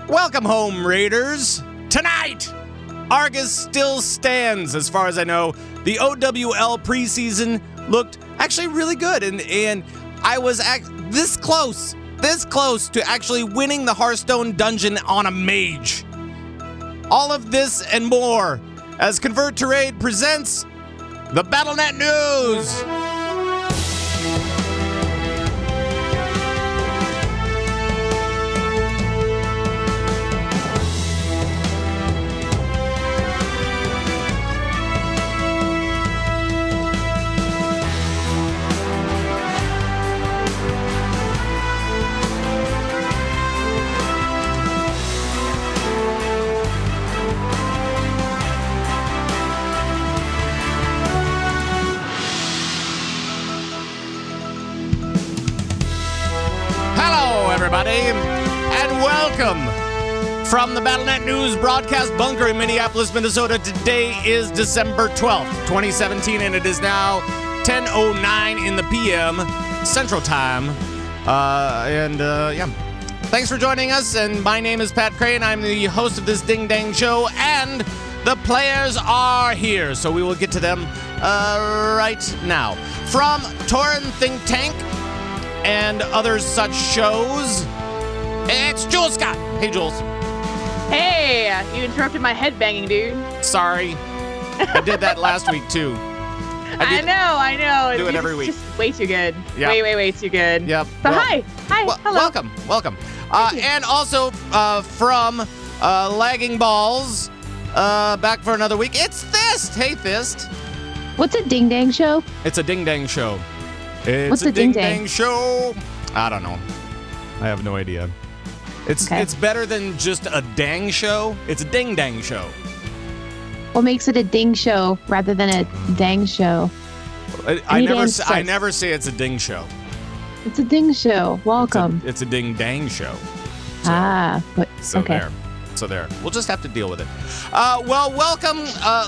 Welcome home, Raiders. Tonight, Argus still stands, as far as I know. The OWL preseason looked actually really good, and I was this close to actually winning the Hearthstone dungeon on a mage. All of this and more as Convert to Raid presents the Battlenet News. Everybody, and welcome from the Battlenet News broadcast bunker in Minneapolis, Minnesota. Today is December 12th, 2017, and it is now 10:09 in the PM Central Time. Thanks for joining us, and my name is Pat Crane. I'm the host of this ding-dang show, and the players are here, so we will get to them right now. From Tauren Think Tank and other such shows, it's Jules Scott. Hey, Jules. Hey, you interrupted my headbanging, dude. Sorry. I did that last week, too. I know. Do it every week. It's just way too good. Yep. Way too good. Yep. So hi, hello. Welcome. And also from Lagging Balls, back for another week, it's Thyst. Hey, Thyst. What's a ding-dang show? It's a ding-dang show. What's a a ding-dang show. I don't know. I have no idea. It's better than just a dang show. It's a ding-dang show. What makes it a ding show rather than a dang show? I never say it's a ding show. It's a ding show. Welcome. It's a ding-dang show. So there. We'll just have to deal with it. Welcome,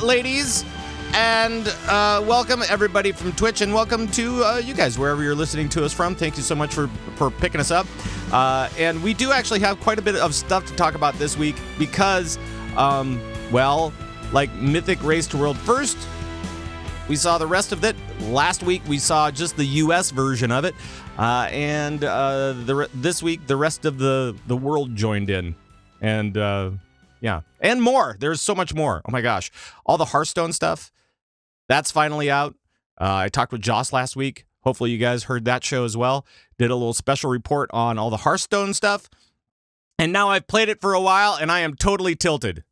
ladies. And welcome everybody from Twitch, and welcome to you guys wherever you're listening to us from. Thank you so much for picking us up. And we do actually have quite a bit of stuff to talk about this week because, like Mythic Race to World First, we saw the rest of it. Last week we saw just the U.S. version of it, and this week the rest of the world joined in, and yeah, and more. There's so much more. Oh my gosh, all the Hearthstone stuff. That's finally out. I talked with Joss last week. Hopefully you guys heard that show as well. Did a little special report on all the Hearthstone stuff. And now I've played it for a while, and I am totally tilted.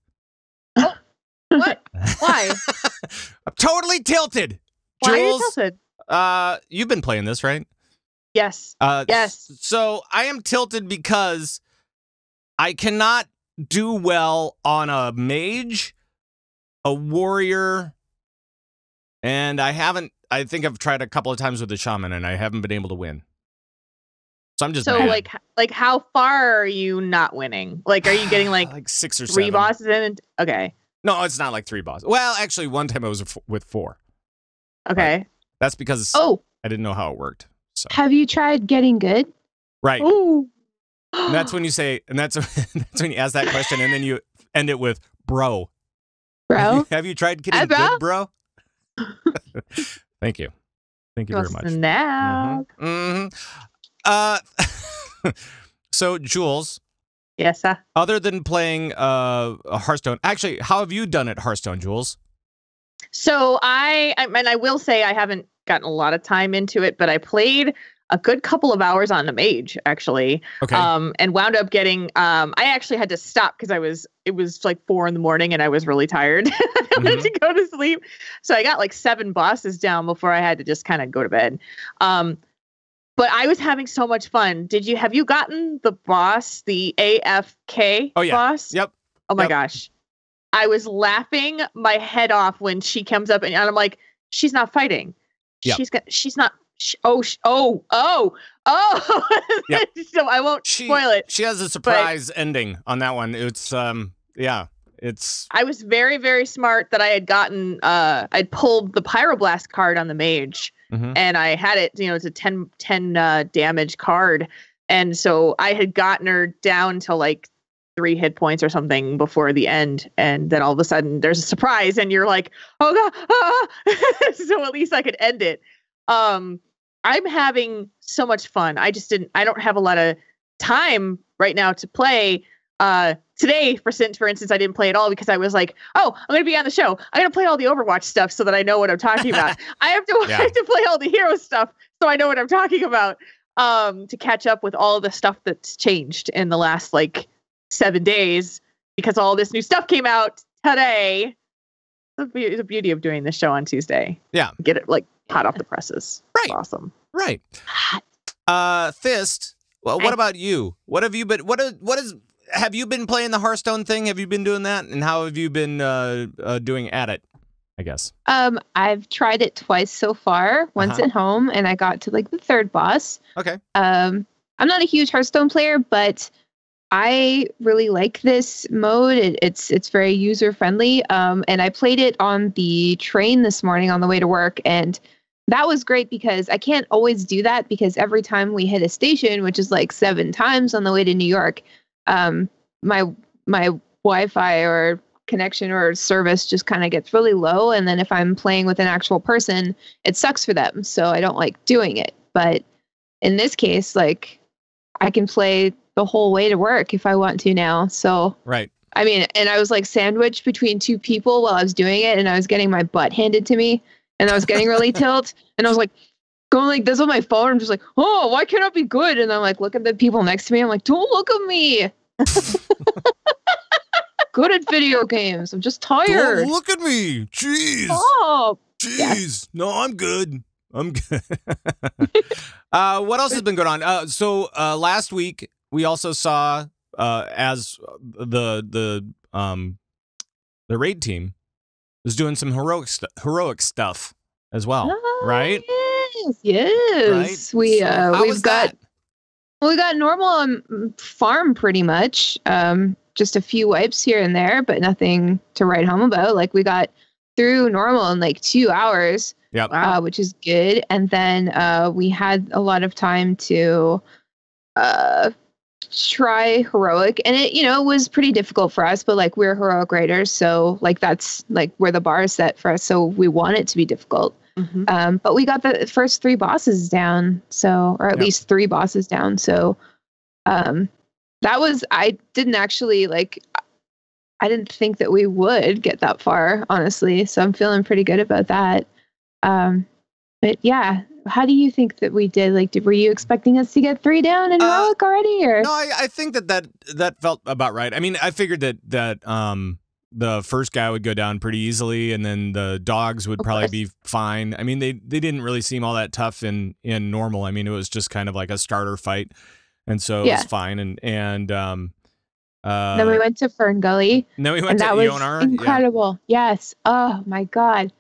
What? Why? I'm totally tilted. Why Jules, are you tilted? You've been playing this, right? Yes. Yes. So I am tilted because I cannot do well on a mage, a warrior, and I think I've tried a couple of times with the shaman, and I haven't been able to win. So I'm just mad. like how far are you not winning? Like, are you getting like 6 or 7? 3 bosses in? Okay. No, it's not like 3 bosses. Well, actually, one time I was with 4. Okay. But that's because I didn't know how it worked. So. Have you tried getting good? Right. Ooh. And that's when you say, and that's when you ask that question, and then you end it with bro. Bro? Have you tried getting good, bro? Thank you very much. Now. So Jules. Yes, sir. Other than playing Hearthstone, actually, how have you done at Hearthstone, Jules? So I will say I haven't gotten a lot of time into it, but I played a good couple of hours on the mage, actually. Okay. And wound up getting, I actually had to stop because it was like 4 a.m. and I was really tired. I wanted to go to sleep. So I got like 7 bosses down before I had to just kind of go to bed. But I was having so much fun. Have you gotten the boss, the AFK boss? Yep. Oh my gosh. I was laughing my head off when she comes up and I'm like, she's not fighting. Yep. She's not. Yep. So I won't spoil it. She has a surprise ending on that one. It's I was very, very smart that I had gotten I'd pulled the Pyroblast card on the mage, and I had it, it's a 10 damage card, and so I had gotten her down to like 3 hit points or something before the end, and then all of a sudden there's a surprise and you're like, oh god, so at least I could end it. I'm having so much fun. I don't have a lot of time right now to play. Today, for instance, I didn't play at all because I was like, oh, I'm going to be on the show. I'm going to play all the Overwatch stuff so that I know what I'm talking about. I have to play all the hero stuff so I know what I'm talking about, to catch up with all the stuff that's changed in the last 7 days, because all this new stuff came out today. The beauty of doing this show on Tuesday. Yeah. Get it hot off the presses. Right. It's awesome. Right. Thyst, well, what about you? What have you been, have you been playing the Hearthstone thing? Have you been doing that? And how have you been doing at it, I guess? I've tried it twice so far. Once at home, and I got to the 3rd boss. Okay. I'm not a huge Hearthstone player, but I really like this mode. It's very user friendly. And I played it on the train this morning on the way to work, and that was great because I can't always do that, because every time we hit a station, which is 7 times on the way to New York, my Wi-Fi or connection or service just kind of gets really low. And then if I'm playing with an actual person, it sucks for them. So I don't like doing it. But in this case, I can play the whole way to work if I want to now. So, right. I mean, and I was sandwiched between 2 people while I was doing it, and I was getting my butt handed to me, and I was getting really tilt, and I was going this on my phone. I'm just oh, why can't I be good? And I'm look at the people next to me. I'm don't look at me. Good at video games. I'm just tired. Don't look at me. Jeez. Oh. Jeez. Yes. No, I'm good. What else has been going on? So last week we also saw as the raid team was doing some heroic stuff as well, right? Yes. Right? We've got normal farm pretty much. Just a few wipes here and there, but nothing to write home about. We got through normal in 2 hours. Yep. Which is good. And then we had a lot of time to try heroic, and it was pretty difficult for us, but we're heroic raiders, so that's where the bar is set for us, so we want it to be difficult. But we got the first 3 bosses down, or at least 3 bosses down, so that was, I didn't actually I didn't think that we would get that far, honestly, so I'm feeling pretty good about that. But yeah, how do you think that we did? Were you expecting us to get 3 down in heroic already, or? No, I think that felt about right. I mean, I figured that the first guy would go down pretty easily, and then the dogs would probably be fine. I mean, they didn't really seem all that tough in normal. I mean, it was just kind of like a starter fight, and so it was fine. And then we went to Fern Gully. And then we went to Ionar. Incredible. Yeah. Yes. Oh my God.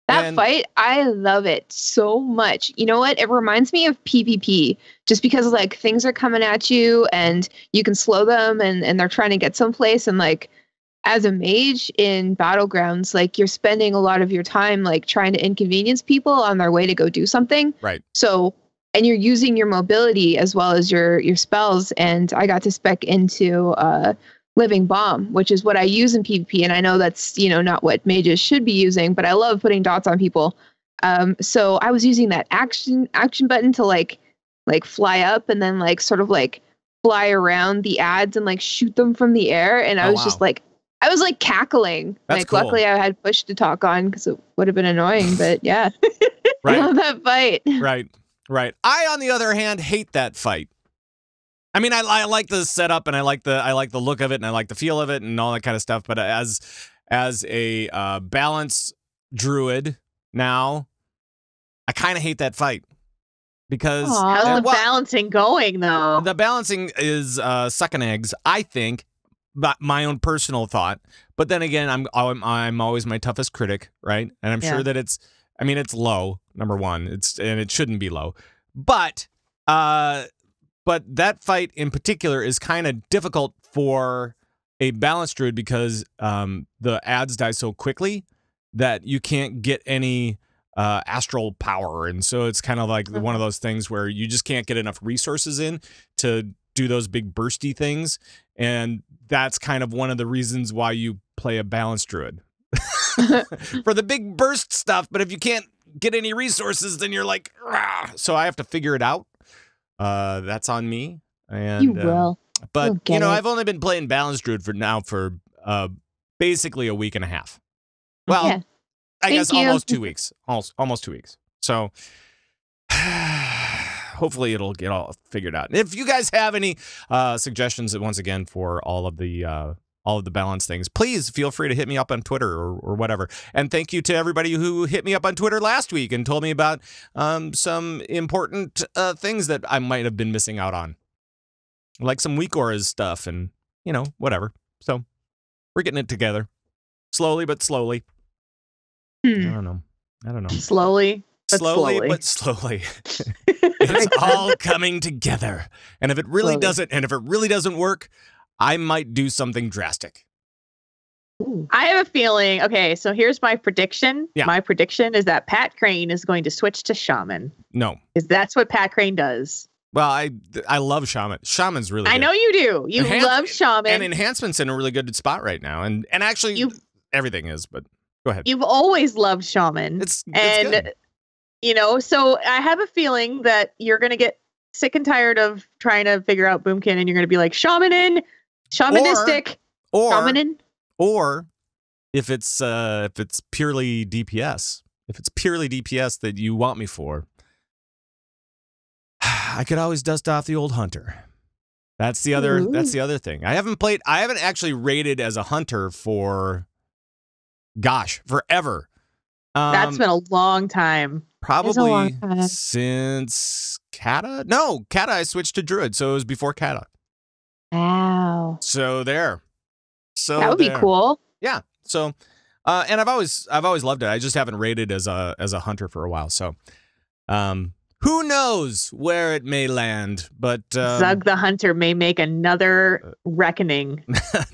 That fight, I love it so much. You know what? It reminds me of PvP, just because things are coming at you and you can slow them, and they're trying to get someplace. And as a mage in Battlegrounds, you're spending a lot of your time trying to inconvenience people on their way to go do something. Right. So, and you're using your mobility as well as your spells. And I got to spec into Living Bomb, which is what I use in PvP, and I know that's not what mages should be using, but I love putting dots on people. So I was using that action button to fly up and then sort of fly around the ads and shoot them from the air, and I was just I was cackling. That's cool. Luckily I had push to talk on because it would have been annoying, but yeah. Right. I love that fight. Right. I, on the other hand, hate that fight. I mean, I like the setup, and I like the look of it, and I like the feel of it, and all that kind of stuff. But as a balance druid now, I kind of hate that fight because how's the balancing going though? The balancing is sucking eggs, I think. But my own personal thought. But then again, I'm always my toughest critic, right? And I'm sure that it's low. Number one, and it shouldn't be low, but that fight in particular is kind of difficult for a balanced druid because the ads die so quickly that you can't get any astral power, and so it's kind of like one of those things where you just can't get enough resources in to do those big bursty things, and that's kind of one of the reasons why you play a balanced druid. For the big burst stuff, but if you can't get any resources, then you're like, rah. So I have to figure it out. That's on me. And You will. But, You'll get it. I've only been playing balanced druid for basically a week and a half. Well, Yeah. I guess Thank you. almost 2 weeks. Almost 2 weeks. So hopefully it'll get all figured out. If you guys have any suggestions, once again, for all of the balance things, please feel free to hit me up on Twitter or whatever. And thank you to everybody who hit me up on Twitter last week and told me about some important things that I might have been missing out on. Like some weak auras stuff and, whatever. So we're getting it together. Slowly but slowly. I don't know. Slowly. But Slowly. It's all coming together. And if it really doesn't work, I might do something drastic. I have a feeling. Okay, so here's my prediction. Yeah. My prediction is that Pat Crane is going to switch to Shaman. No. Because that's what Pat Crane does. Well, I love Shaman. Shaman's really good. I know you do. You love Shaman. And Enhancement's in a really good spot right now. And actually, everything is, but go ahead. You've always loved Shaman. It's good. So I have a feeling that you're going to get sick and tired of trying to figure out Boomkin, and you're going to be like, shamanistic, shamanin. Or if it's purely DPS, that you want me for, I could always dust off the old hunter. That's the other thing. I haven't actually raided as a hunter for forever. That's been a long time. Probably since Kata? No, Kata I switched to Druid, so it was before Kata. Wow. So there. So that would be cool. Yeah. So and I've always loved it. I just haven't raided as a hunter for a while. So who knows where it may land, but Zug the Hunter may make another reckoning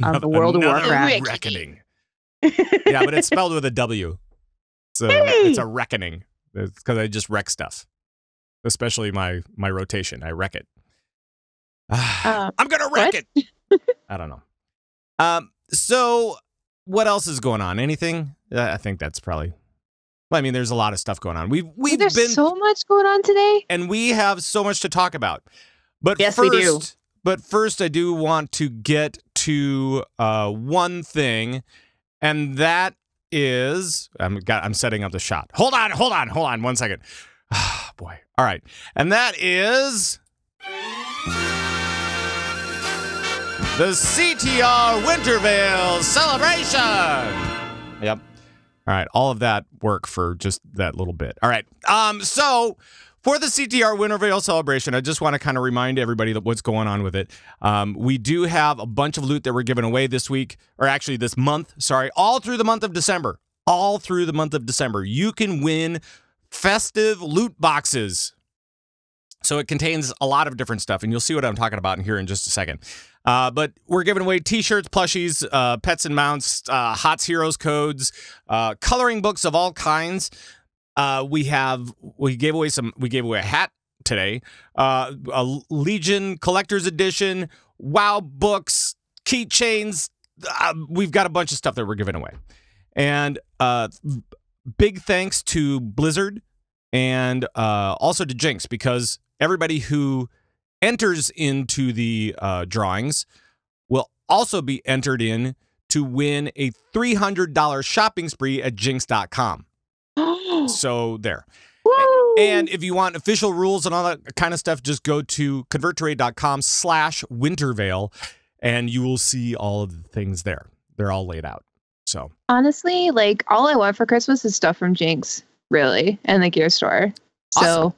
on the World of Warcraft. Reckoning. Yeah, but it's spelled with a W. So it's a reckoning. It's because I just wreck stuff. Especially my rotation. I wreck it. I'm gonna wreck it. I don't know. So what else is going on? Anything? I think that's probably. Well, I mean, there's a lot of stuff going on. There's so much going on today, and we have so much to talk about. But yes, we do. But first, I do want to get to one thing, and that is I'm setting up the shot. Hold on 1 second. Oh, boy. All right. And that is the CTR Wintervale celebration. Yep. All right. All of that work for just that little bit. All right. So for the CTR Wintervale celebration, I just want to kind of remind everybody that what's going on with it. We do have a bunch of loot that we're giving away this week, or actually this month. Sorry, all through the month of December. You can win festive loot boxes. So it contains a lot of different stuff, and you'll see what I'm talking about in here in just a second. But we're giving away t-shirts, plushies, pets and mounts, HOTS Heroes codes, coloring books of all kinds. We gave away a hat today, a Legion Collector's Edition, WoW books, keychains. We've got a bunch of stuff that we're giving away. And big thanks to Blizzard and also to Jinx, because everybody who enters into the drawings will also be entered in to win a $300 shopping spree at jinx.com. So there. Woo! And if you want official rules and all that kind of stuff, just go to converttrade.com/Wintervale and you will see all of the things there. They're all laid out. So honestly, like all I want for Christmas is stuff from Jinx, really, and the gear store. So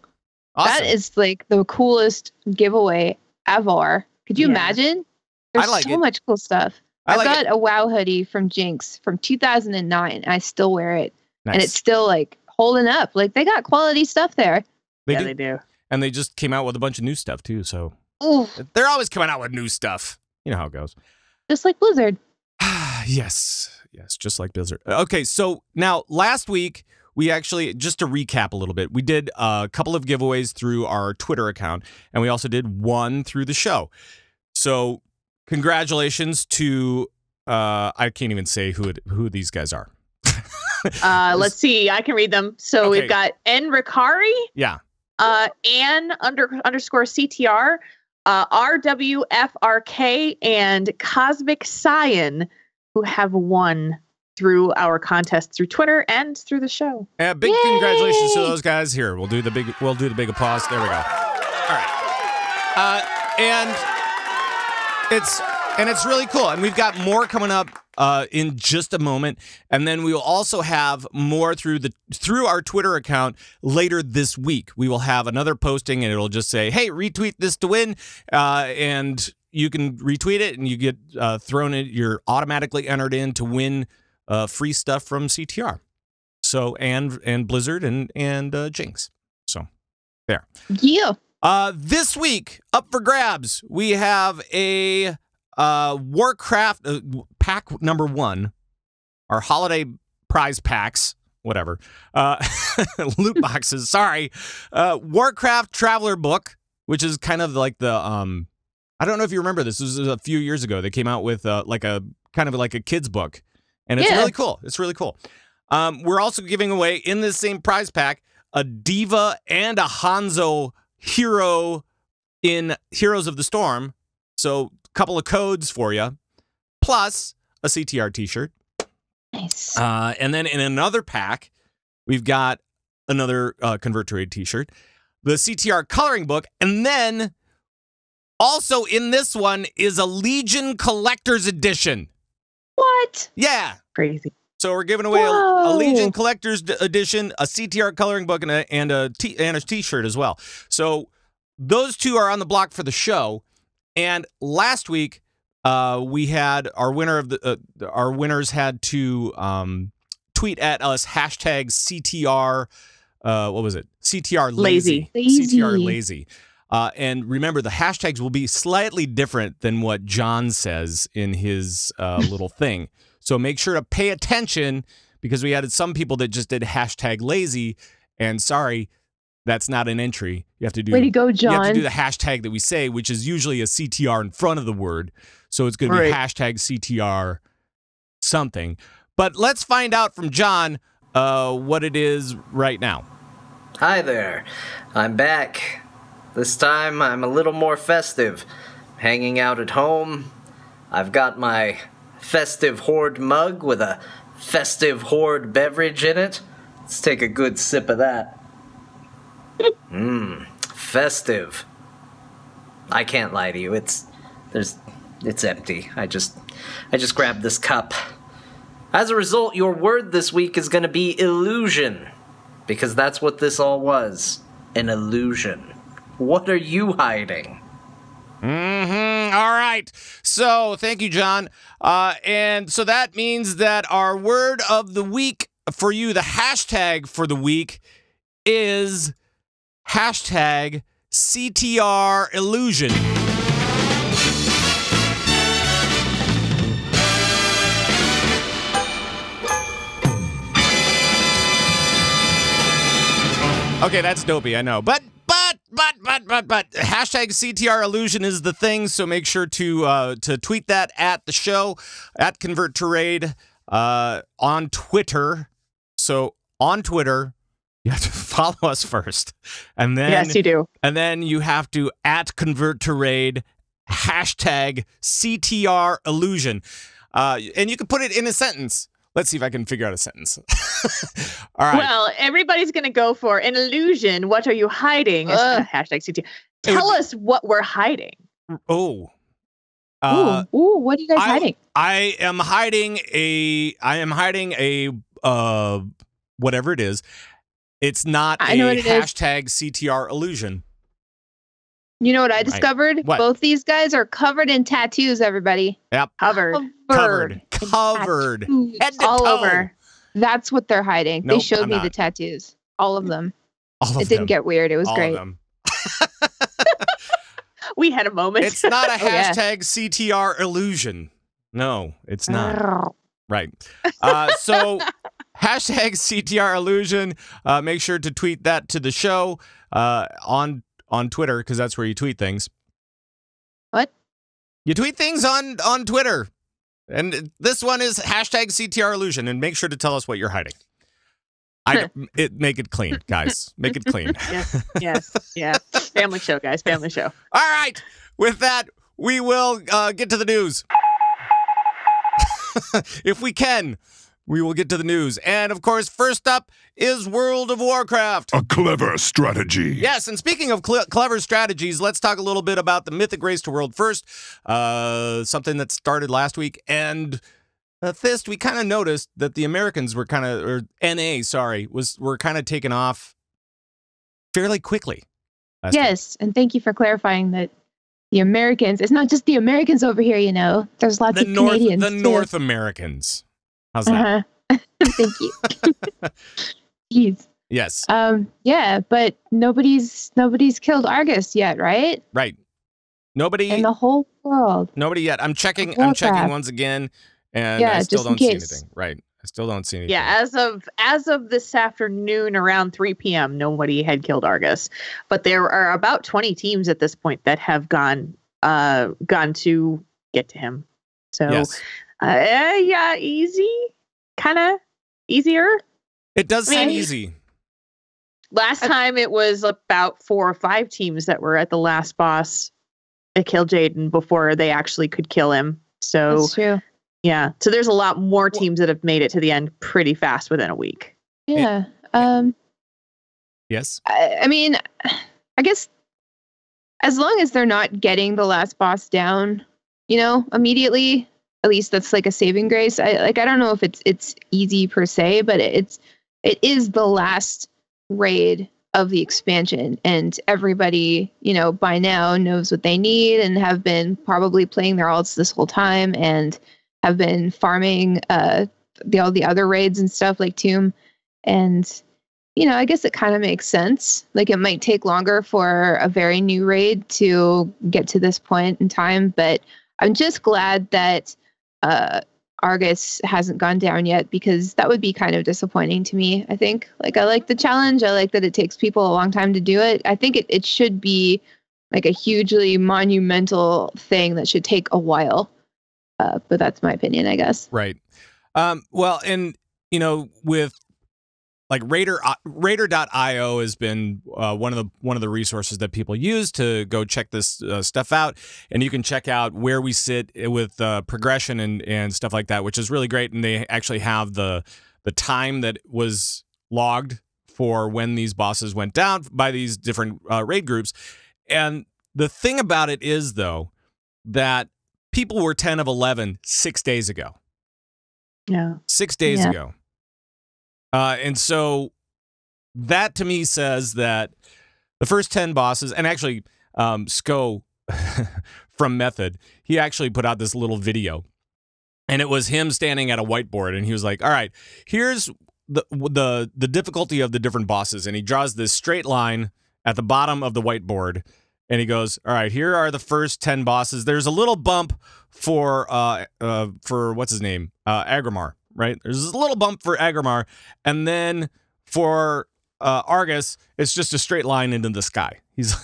Awesome. that is like the coolest giveaway ever. Could you imagine? There's so much cool stuff. I've got a WoW hoodie from Jinx from 2009. I still wear it. Nice. And it's still like holding up. Like they got quality stuff there. They do. And they just came out with a bunch of new stuff too. So Oof. They're always coming out with new stuff. You know how it goes. Just like Blizzard. Yes, just like Blizzard. Okay, so now last week we actually, just to recap a little bit, we did a couple of giveaways through our Twitter account, and we also did one through the show. So congratulations to, I can't even say who these guys are. Let's see. I can read them. So Okay. we've got N. Ricari, Yeah. Ann underscore CTR, RWFRK, and Cosmic Cyan, who have won through our contest through Twitter and through the show. Big congratulations to those guys. Here, we'll do the big applause. There we go. All right. And it's really cool. And we've got more coming up in just a moment. And then we will also have more through our Twitter account later this week. We will have another posting, and it'll just say, "Hey, retweet this to win," and you can retweet it, and you get thrown in. You're automatically entered in to win free stuff from CTR. So and Blizzard and Jinx. So there. Yeah. This week, up for grabs, we have a Warcraft pack number 1, our holiday prize packs, whatever, loot boxes. Sorry, Warcraft Traveler book, which is kind of like the I don't know if you remember this. This was a few years ago. They came out with like a kind of like a kid's book, and it's really cool. It's really cool. We're also giving away in this same prize pack a Diva and a Hanzo hero in Heroes of the Storm. So a couple of codes for you, plus a CTR t-shirt. Nice. And then in another pack, we've got another Convert to Raid t-shirt, the CTR coloring book, and then also in this one is a Legion Collector's Edition. What? Yeah. Crazy. So we're giving away a Legion Collector's Edition, a CTR coloring book, and a t-shirt as well. So those two are on the block for the show. And last week, we had our winner of our winners had to tweet at us #CTR. What was it? CTR lazy. CTR lazy. And remember, the hashtags will be slightly different than what John says in his little thing. So make sure to pay attention, because we had some people that just did #lazy, and sorry, that's not an entry. You have to do. Way to go, John. You have to do the hashtag that we say, which is usually a CTR in front of the word. So it's going to be #CTR something. But let's find out from John what it is right now. Hi there. I'm back. This time I'm a little more festive. Hanging out at home. I've got my festive horde mug with a festive horde beverage in it. Let's take a good sip of that. Festive. I can't lie to you. It's empty. I just grabbed this cup. As a result, your word this week is going to be illusion, because that's what this all was. An illusion. What are you hiding? All right. So thank you, John. And so that means that our word of the week for you, the hashtag for the week, is #CTR illusion. Okay, that's dopey, I know. But #CTR illusion is the thing, so make sure to tweet that at the show, at Convert to Raid, on Twitter. So on Twitter, you have to follow us first. And then Yes, you do. And then you have to at Convert to Raid, #CTR illusion. And you can put it in a sentence. Let's see if I can figure out a sentence. All right. Well, everybody's going to go for an illusion. What are you hiding? #CTR. Tell us what we're hiding. Oh. Ooh, what are you guys hiding? I am hiding a whatever it is. It's not I know what it is. #CTR illusion. You know what I discovered? What? Both these guys are covered in tattoos, everybody. Yep. Covered. Covered. Tattoos Head to all toe. over. That's what they're hiding. They Nope, showed I'm me not. the tattoos. All of them. All of It didn't them. get weird. It was All great. of them. We had a moment. It's not a Oh, yeah. #CTR illusion. No, it's not. Grrr. Right. So Hashtag CTR Illusion. Make sure to tweet that to the show on Twitter, because that's where you tweet things. What? You tweet things on Twitter. And this one is hashtag CTR Illusion. And make sure to tell us what you're hiding. Make it clean, guys. Make it clean. Yes. Family show, guys. Family show. All right. With that, we will get to the news. If we can, we will get to the news. And, of course, first up is World of Warcraft. A clever strategy. Yes, and speaking of clever strategies, let's talk a little bit about the Mythic Race to World First, something that started last week. And Thyst, we kind of noticed that the Americans were kind of, or NA, sorry, were kind of taken off fairly quickly. Yes, and thank you for clarifying that the Americans, it's not just the Americans over here, you know. There's lots of Canadians, the too. North Americans. How's that? Thank you. Jeez. Yes. Yeah, but nobody's killed Argus yet, right? Right. Nobody in the whole world. Nobody yet. I'm checking once again, and I still don't see anything. Right. I still don't see anything. Yeah, as of this afternoon around 3 p.m., nobody had killed Argus. But there are about 20 teams at this point that have gone to get to him. So yes. Yeah, easy. Kind of easier. It does seem easy. Last time it was about 4 or 5 teams that were at the last boss that killed Jaden before they actually could kill him. So that's true. Yeah. So there's a lot more teams that have made it to the end pretty fast within a week. Yeah. Yes. I mean, I guess as long as they're not getting the last boss down, you know, immediately, at least that's like a saving grace. I don't know if it's easy per se, but it is the last raid of the expansion, and everybody, you know, by now knows what they need and have been probably playing their alts this whole time and have been farming all the other raids and stuff like Tomb. And, you know, I guess it kind of makes sense. Like, it might take longer for a very new raid to get to this point in time, but I'm just glad that Argus hasn't gone down yet, because that would be kind of disappointing to me, I think. Like, I like the challenge. I like that it takes people a long time to do it. I think it should be like a hugely monumental thing that should take a while. But that's my opinion, I guess. Right. Well, and, you know, with like Raider.io has been one of the resources that people use to go check this stuff out, and you can check out where we sit with progression and stuff like that, which is really great. And they actually have the time that was logged for when these bosses went down by these different raid groups. And the thing about it is, though, that people were 10 of 11 6 days ago. Yeah. 6 days ago. And so that to me says that the first 10 bosses, and actually Sko from Method, he actually put out this little video, and it was him standing at a whiteboard, and he was like, all right, here's the difficulty of the different bosses. And he draws this straight line at the bottom of the whiteboard, and he goes, all right, here are the first 10 bosses. There's a little bump for what's his name? Agrimar. Right? There's a little bump for Agrimar, and then for Argus, it's just a straight line into the sky. He's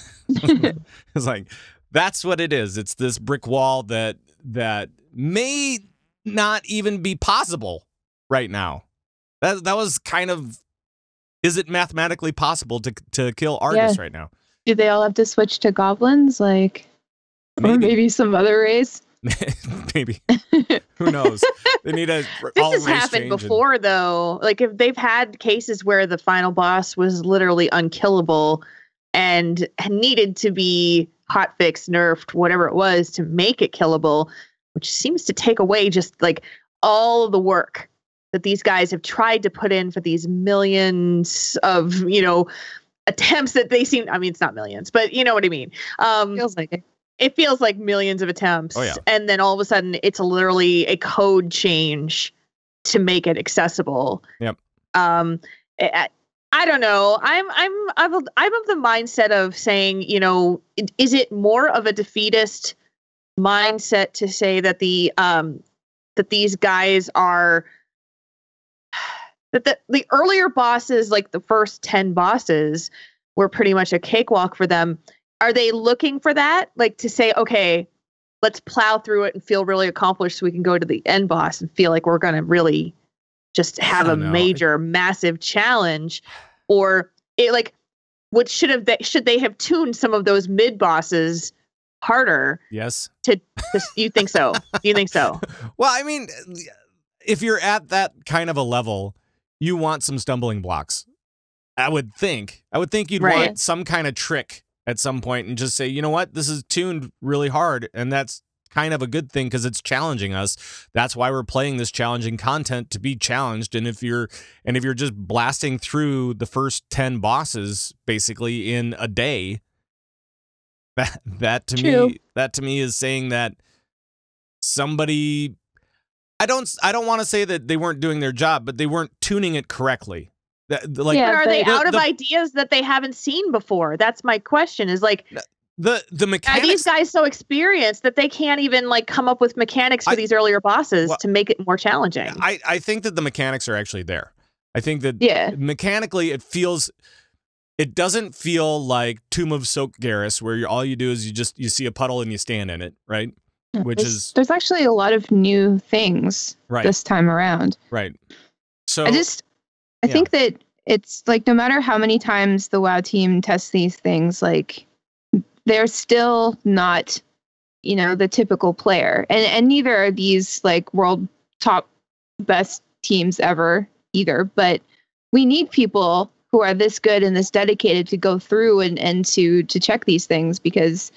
like, that's what it is. It's this brick wall that may not even be possible right now. That was kind of, is it mathematically possible to kill Argus right now? Do they all have to switch to goblins, like, or maybe some other race? Maybe. Who knows? They need a this has happened before, though. Like, if they've had cases where the final boss was literally unkillable and needed to be hotfixed, nerfed, whatever it was, to make it killable, which seems to take away just like all of the work that these guys have tried to put in for these millions of, you know, attempts that they seem. I mean, it's not millions, but you know what I mean. Feels like it. It feels like millions of attempts. Oh, yeah. And then all of a sudden it's literally a code change to make it accessible. Yep. I don't know. I'm of the mindset of saying, you know, is it more of a defeatist mindset to say that that these guys are that the earlier bosses, like the first 10 bosses, were pretty much a cakewalk for them. Are they looking for that? Like to say, okay, let's plow through it and feel really accomplished so we can go to the end boss and feel like we're going to really just have a major, massive challenge? Or it like, what should they have tuned some of those mid bosses harder? Yes. You think so? You think so? Well, I mean, if you're at that kind of a level, you want some stumbling blocks. I would think you'd want some kind of trick at some point and just say, you know what, this is tuned really hard, and that's kind of a good thing because it's challenging us. That's why we're playing this challenging content, to be challenged. And if you're just blasting through the first 10 bosses basically in a day, that to me is saying that somebody, I don't want to say that they weren't doing their job, but they weren't tuning it correctly. But are they out of ideas that they haven't seen before? That's my question. Is like the mechanics. Are these guys so experienced that they can't even like come up with mechanics for these earlier bosses to make it more challenging? I think that the mechanics are actually there. I think that mechanically it doesn't feel like Tomb of Soak Garrus, where all you do is you see a puddle and you stand in it, right? There's actually a lot of new things this time around. Right. So I think that it's like no matter how many times the WoW team tests these things, like they're still not, the typical player. And neither are these like world top best teams ever either. But we need people who are this good and this dedicated to go through and to check these things, because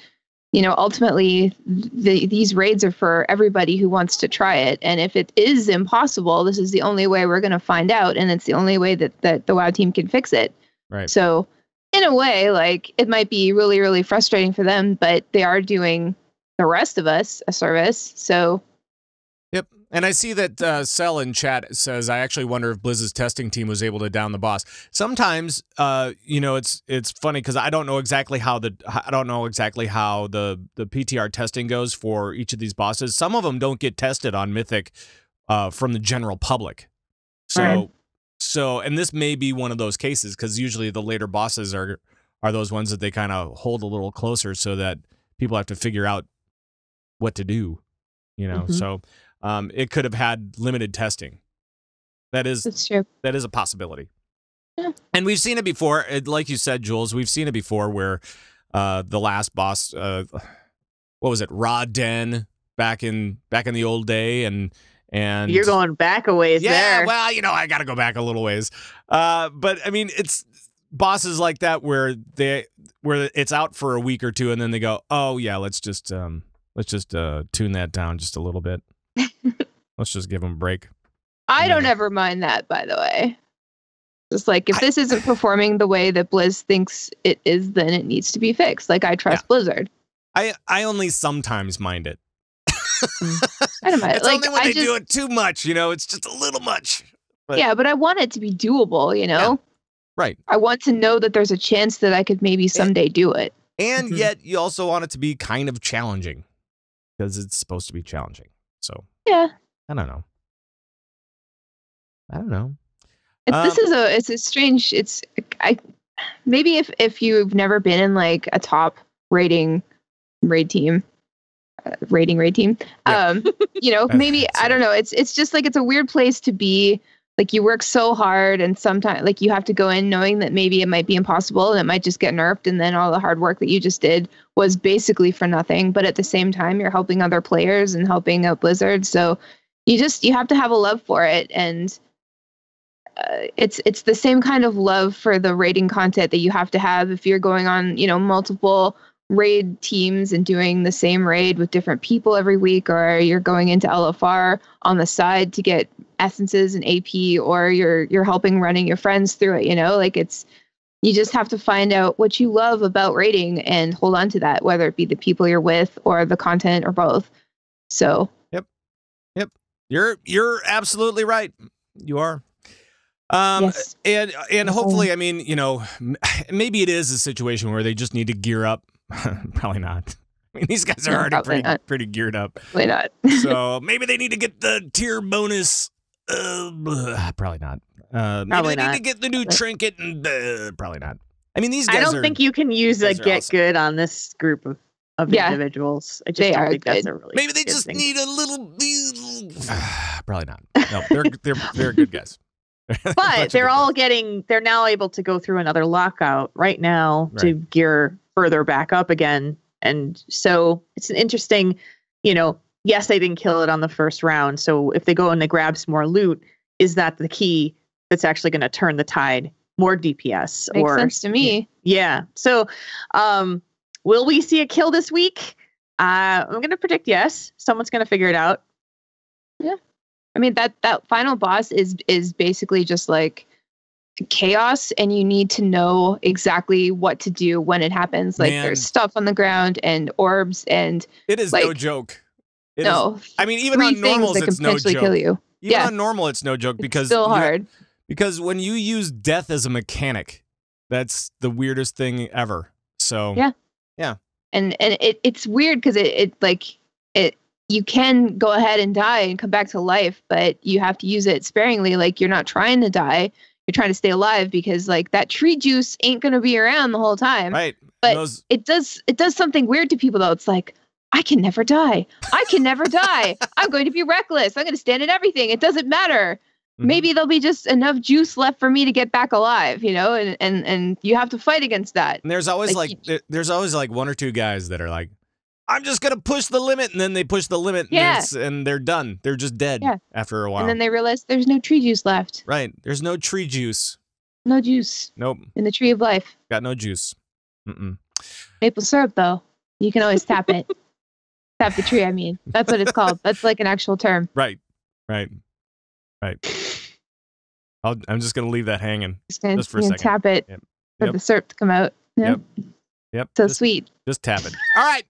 ultimately these raids are for everybody who wants to try it. And if it is impossible, this is the only way we're going to find out. And it's the only way that the WoW team can fix it. Right. So in a way, like it might be really, really frustrating for them, but they are doing the rest of us a service. So. Yep. And I see that Cell in chat says, I actually wonder if Blizz's testing team was able to down the boss. Sometimes, it's funny because I don't know exactly how the PTR testing goes for each of these bosses. Some of them don't get tested on Mythic from the general public. So, and this may be one of those cases, because usually the later bosses are those ones that they kind of hold a little closer so that people have to figure out what to do, So it could have had limited testing. That's true. That is a possibility. Yeah. And we've seen it before. Like you said, Jules, we've seen it before where the last boss, what was it, Raw Den back in the old day, and you're going back a ways there. Yeah, well, I got to go back a little ways. But I mean, it's bosses like that where it's out for a week or two, and then they go, oh yeah, let's just tune that down just a little bit. Let's just give them a break. I don't ever mind that, by the way. Just like if this isn't performing the way that Blizz thinks it is, then it needs to be fixed. Like I trust Blizzard. I only sometimes mind it. I don't mind. It's only when they do it too much, it's just a little much. But I want it to be doable, Yeah. Right. I want to know that there's a chance that I could maybe someday do it. And yet you also want it to be kind of challenging, because it's supposed to be challenging. So yeah, I don't know. It's a strange. Maybe if you've never been in like a top raid team, maybe I don't know. It's just like it's a weird place to be. Like you work so hard, and sometimes like you have to go in knowing that maybe it might be impossible and it might just get nerfed, and then all the hard work that you just did was basically for nothing. But at the same time, you're helping other players and helping out Blizzard, so you have to have a love for it, and it's the same kind of love for the raiding content that you have to have if you're going on multiple raid teams and doing the same raid with different people every week, or you're going into LFR on the side to get essences and AP, or you're helping running your friends through it, like you just have to find out what you love about raiding and hold on to that, whether it be the people you're with or the content or both. So yep, you're absolutely right. You are. Yes. And hopefully, I mean, maybe it is a situation where they just need to gear up. Probably not. I mean, these guys are already pretty geared up. Probably not. So maybe they need to get the tier bonus Probably not. Probably maybe they not. need to get the new trinket, and probably not. I mean, these guys I don't think you can use a get awesome. good on this group of individuals. I just don't think that's a really maybe they good just thing. need a little. Probably not. No, they're good guys. But they're now able to go through another lockout right now to gear further back up again. And so it's an interesting, yes, they didn't kill it on the first round. So if they go and they grab some more loot, is that the key that's actually going to turn the tide? More DPS? Makes sense to me. Yeah. So will we see a kill this week? I'm going to predict yes. Someone's going to figure it out. Yeah. I mean, that final boss is basically just like chaos, and you need to know exactly what to do when it happens. Like there's stuff on the ground and orbs, and it is no joke. I mean, even three on normals, things that it's can no potentially joke. kill you. Even on normal, it's no joke because it's still hard. Because when you use death as a mechanic, that's the weirdest thing ever. So yeah, and it's weird because it you can go ahead and die and come back to life, but you have to use it sparingly. Like you're not trying to die, you're trying to stay alive because like that tree juice ain't gonna be around the whole time. Right. But it does something weird to people though. It's like, I can never die. I can never die. I'm going to be reckless. I'm going to stand in everything. It doesn't matter. Mm-hmm. Maybe there'll be just enough juice left for me to get back alive, and you have to fight against that. And there's always there's always one or two guys that are like, I'm just going to push the limit. And then they push the limit and they're done. They're just dead after a while. And then they realize there's no tree juice left. Right. There's no tree juice. No juice. Nope. In the tree of life. Got no juice. Maple syrup, though. You can always tap it. Tap the tree, I mean. That's what it's called. That's like an actual term. Right. I'm just going to leave that hanging just for a second. Tap it for the syrup to come out. Yep. So sweet. Just tap it. All right.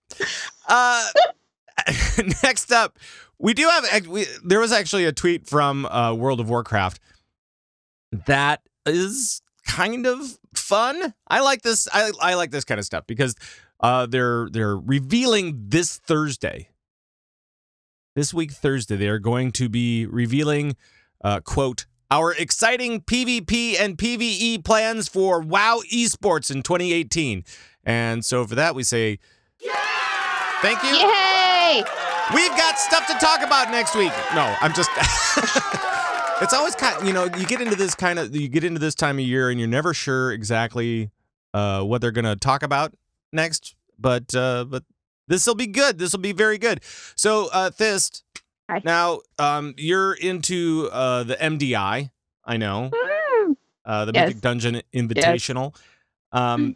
Next up, there was actually a tweet from World of Warcraft that is kind of fun. I like this. I like this kind of stuff because they're revealing this week Thursday. They are going to be revealing quote, our exciting PvP and PvE plans for WoW eSports in 2018. And so for that we say thank you. Yay! We've got stuff to talk about next week. No, I'm just it's always you get into this time of year and you're never sure exactly what they're going to talk about next, but this will be good. This will be very good. So Thyst, hi. Now you're into the MDI, I know. The Mythic Dungeon Invitational. And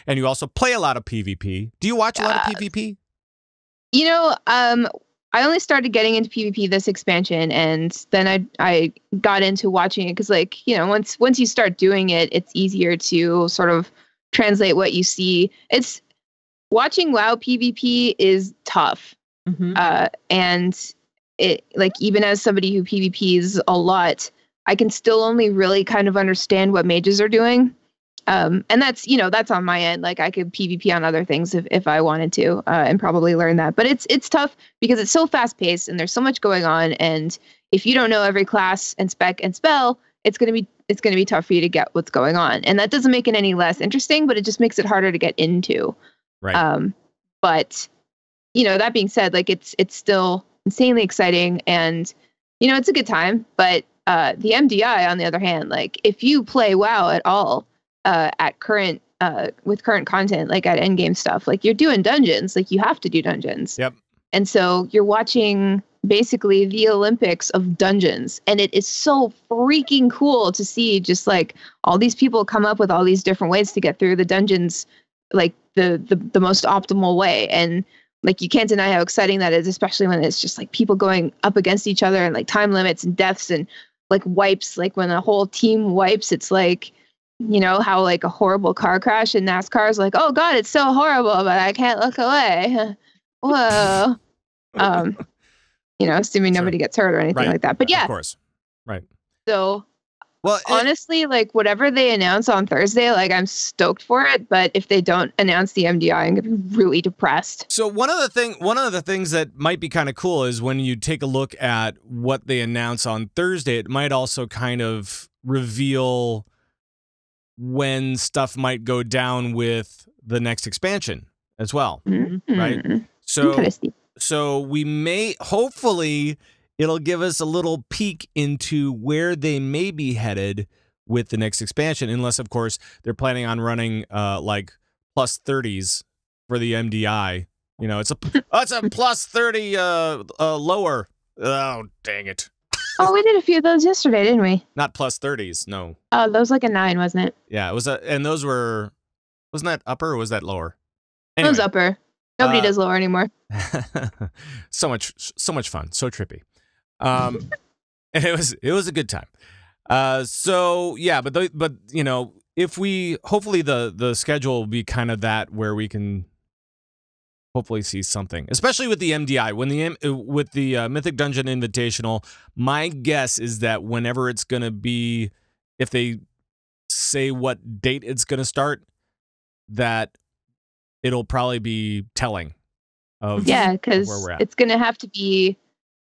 and you also play a lot of PvP. Do you watch a lot of PvP? I only started getting into PvP this expansion, and then I got into watching it because, once you start doing it, it's easier to sort of translate what you see. It's watching WoW PvP is tough, and it even as somebody who PvPs a lot, I can still only really kind of understand what mages are doing. And that's on my end. Like I could PvP on other things if I wanted to, and probably learn that. But it's tough because it's so fast paced and there's so much going on. And if you don't know every class and spec and spell, it's gonna be tough for you to get what's going on. And that doesn't make it any less interesting, but it just makes it harder to get into. Right. But that being said, it's still insanely exciting, and it's a good time. But the MDI, on the other hand, if you play WoW at all. At current with current content, like at endgame stuff, you're doing dungeons, you have to do dungeons. Yep. And so you're watching basically the Olympics of dungeons, and it is so freaking cool to see just all these people come up with all these different ways to get through the dungeons, the most optimal way. And you can't deny how exciting that is, especially when it's just people going up against each other and time limits and deaths and wipes. When a whole team wipes, it's how a horrible car crash in NASCAR is oh God, it's so horrible, but I can't look away. Whoa. Assuming nobody gets hurt or anything like that. But yeah. Of course. Right. So Well, honestly, like whatever they announce on Thursday, like I'm stoked for it. But if they don't announce the MDI, I'm gonna be really depressed. So one of the things that might be kind of cool is when you take a look at what they announce on Thursday, it might also kind of reveal when stuff might go down with the next expansion as well, right? So we may, hopefully, it'll give us a little peek into where they may be headed with the next expansion, unless, of course, they're planning on running like plus 30s for the MDI. You know, it's a plus 30 lower. Oh, dang it. Oh, we did a few of those yesterday, didn't we? Not plus 30s, no. Oh, that was like a 9, wasn't it? Yeah, it was and those wasn't that upper or was that lower? Anyway, it was upper. Nobody does lower anymore. so much fun, so trippy. And it was a good time. So yeah, but you know, if we hopefully the schedule will be kind of that where we can hopefully see something, especially with the MDI. With the Mythic Dungeon Invitational, my guess is that whenever it's going to be, if they say what date it's going to start, that it'll probably be telling of because where we're at. It's going to have to be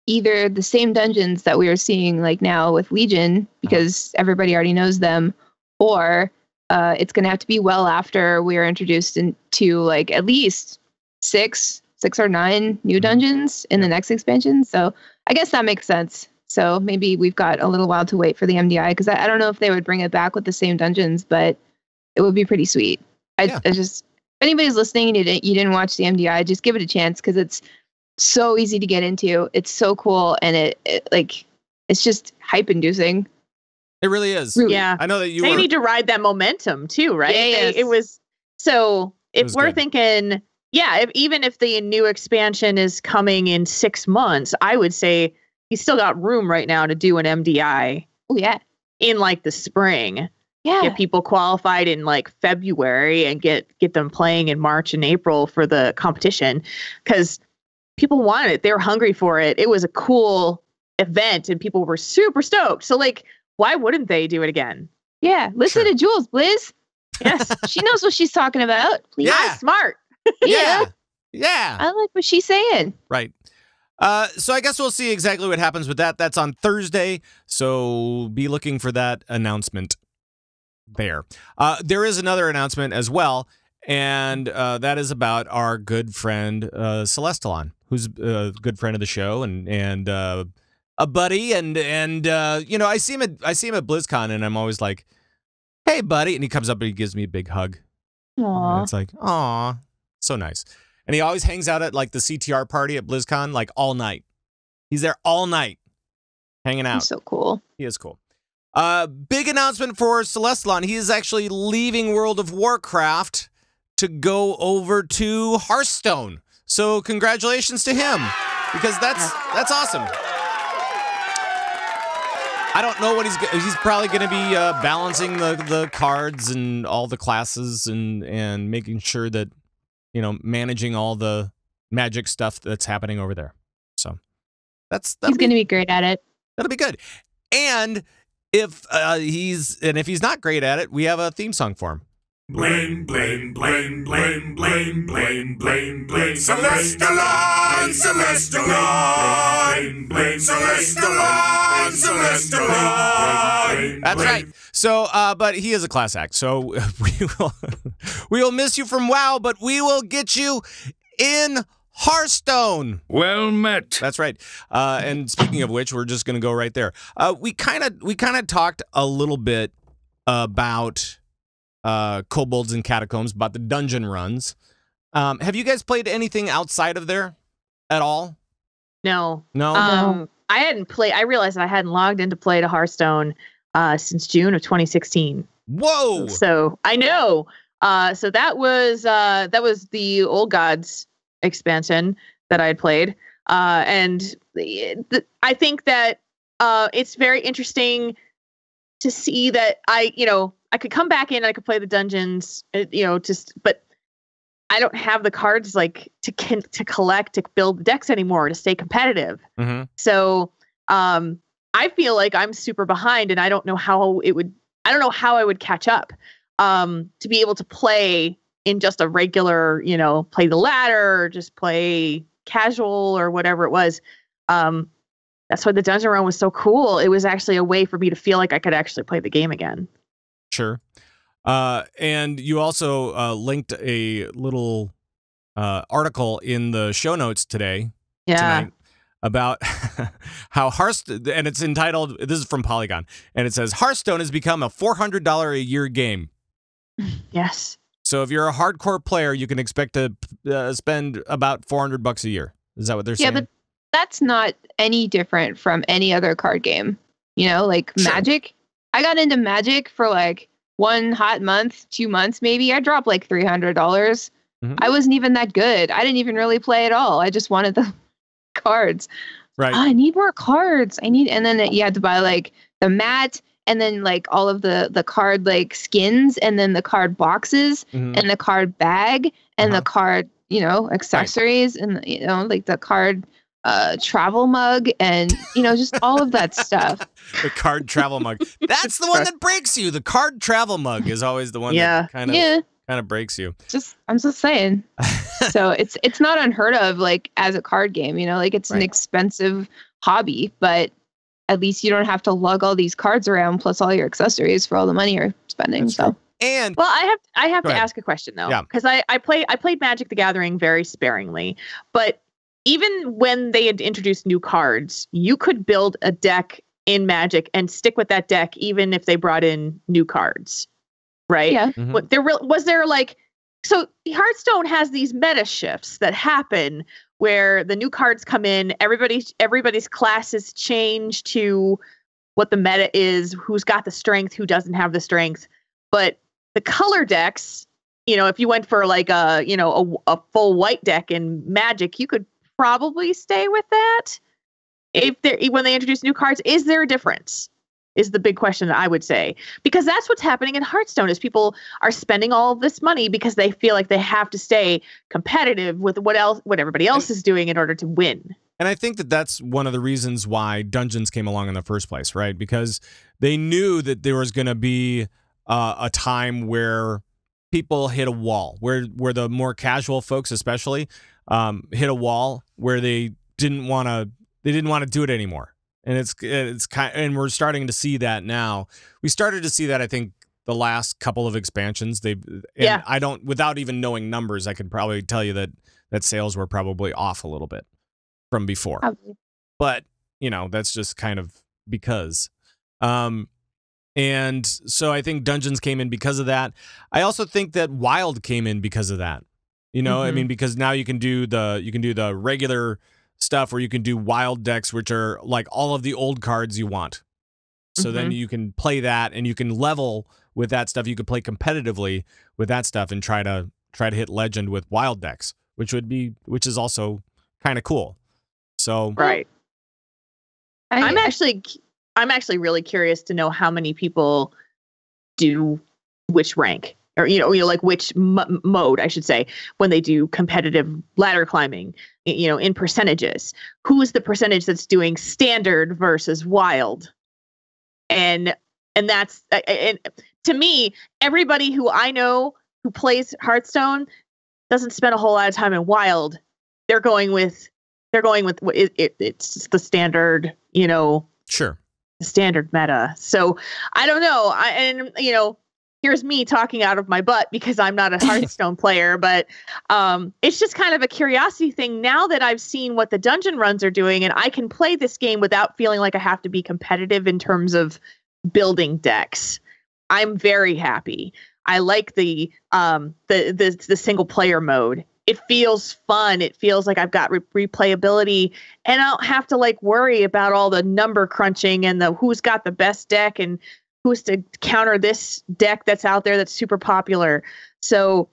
either the same dungeons that we are seeing like now with Legion, because everybody already knows them, or it's going to have to be well after we are introduced into like at least six or 9 new dungeons in the next expansion. So I guess that makes sense. So maybe we've got a little while to wait for the MDI, because I don't know if they would bring it back with the same dungeons, but it would be pretty sweet. I just, if anybody's listening and you didn't watch the MDI, just give it a chance, because it's so easy to get into. It's so cool, and it's just hype inducing. It really is. Really. Yeah, I know that they need to ride that momentum too, right? Yeah, it was so. If we're thinking, even if the new expansion is coming in 6 months, I would say he's still got room right now to do an MDI. Oh yeah, in like the spring. Yeah, get people qualified in like February and get them playing in March and April for the competition, because people want it. They're hungry for it. It was a cool event and people were super stoked. So like, why wouldn't they do it again? Yeah, listen to Jules, Blizz. Yes, she knows what she's talking about. Please. Yeah, smart. Yeah. I like what she's saying. Right. So I guess we'll see exactly what happens with that. That's on Thursday, so be looking for that announcement there. There is another announcement as well, and that is about our good friend Celestalon, who's a good friend of the show and a buddy, and you know, I see him at BlizzCon, and I'm always like, "Hey, buddy," and he comes up and he gives me a big hug. Aww. And it's like, "Aw, so nice." And he always hangs out at like the CTR party at BlizzCon like all night. He's there all night, hanging out. He's so cool. He is cool. Big announcement for Celestalon. He is actually leaving World of Warcraft to go over to Hearthstone. So congratulations to him, because that's awesome. I don't know what he's probably going to be balancing the cards and all the classes and making sure that, you know, managing all the magic stuff that's happening over there. So he's going to be great at it. That'll be good. And if he's not great at it, we have a theme song for him. Blaine, Blaine, Blaine, Blaine, Blaine, Blaine, Blaine, Blaine, Celestalon, Celestalon, Blaine, Celestalon, Celestalon. That's right. So, but he is a class act. So we will miss you from WoW, but we will get you in Hearthstone. Well met. That's right. And speaking of which, we're just going to go right there. We kind of talked a little bit about Kobolds and Catacombs, about the dungeon runs. Have you guys played anything outside of there at all? No. No. I hadn't played. I realized I hadn't logged in to play to Hearthstone since June of 2016. Whoa! So I know. So that was the Old Gods expansion that I had played, and I think that it's very interesting to see that I could come back in and I could play the dungeons, but I don't have the cards like to collect, to build decks anymore, to stay competitive. Mm-hmm. So I I feel like I'm super behind, and I don't know how I would catch up to be able to play in just a regular, play the ladder or just play casual or whatever it was. That's why the dungeon run was so cool. It was actually a way for me to feel like I could actually play the game again. Sure. And you also linked a little article in the show notes tonight about how Hearthstone, and it's entitled, this is from Polygon, and it says, Hearthstone has become a $400 a year game. Yes. So if you're a hardcore player, you can expect to spend about $400 a year. Is that what they're saying? Yeah, but that's not any different from any other card game. Like Sure. Magic. I got into Magic for like 1 hot month, 2 months maybe. I dropped like $300. Mm-hmm. I wasn't even that good. I didn't even really play at all. I just wanted the cards. Right. I need more cards. And then you had to buy like the mat, and then like all of the card like skins, and then the card boxes, Mhm. and the card bag, and Uh-huh. the card, accessories, and like the card travel mug, and just all of that stuff. The card travel mug. That's the one that breaks you. The card travel mug is always the one that kind of breaks you. I'm just saying. So it's not unheard of, like, as a card game, like it's an Right. expensive hobby, but at least you don't have to lug all these cards around plus all your accessories for all the money you're spending. That's So true. And Well, I have Go to ahead. ask a question though, Yeah. because I played Magic the Gathering very sparingly, but even when they had introduced new cards, you could build a deck in Magic and stick with that deck even if they brought in new cards, right? yeah. Mhm. Was there like, so Hearthstone has these meta shifts that happen where the new cards come in, everybody's classes change to what the meta is, who's got the strength, who doesn't have the strength. But the color decks, if you went for like a full white deck in Magic, you could probably stay with that. When they introduce new cards, is there a difference? Is the big question that I would say, because that's what's happening in Hearthstone is people are spending all of this money because they feel like they have to stay competitive with what everybody else is doing in order to win. And I think that that's one of the reasons why Dungeons came along in the first place, right? Because they knew that there was going to be a time where people hit a wall, where the more casual folks, especially, hit a wall where they didn't want to do it anymore. And and we're starting to see that now. We started to see that, I think, the last couple of expansions. I don't, without even knowing numbers, I could probably tell you that sales were probably off a little bit from before. Probably. But, that's just kind of because. And so I think Dungeons came in because of that. I also think that Wild came in because of that. I mean, because now you can do the regular stuff where you can do wild decks, which are like all of the old cards you want. So then you can play that, and you can level with that stuff. You could play competitively with that stuff and try to hit legend with wild decks, which is also kind of cool. So Right. I'm actually really curious to know how many people do which rank, or like which mode, I should say, when they do competitive ladder climbing, in percentages. Who's the percentage that's doing standard versus wild? And that's, and to me, everybody who I know who plays Hearthstone doesn't spend a whole lot of time in wild. They're going with it's the standard, sure. the standard meta. So I don't know. Here's me talking out of my butt because I'm not a Hearthstone player, but it's just kind of a curiosity thing now that I've seen what the dungeon runs are doing, and I can play this game without feeling like I have to be competitive in terms of building decks. I'm very happy. I like the single player mode. It feels fun. It feels like I've got replayability, and I don't have to like worry about all the number crunching and the who's got the best deck and who's to counter this deck that's out there that's super popular. So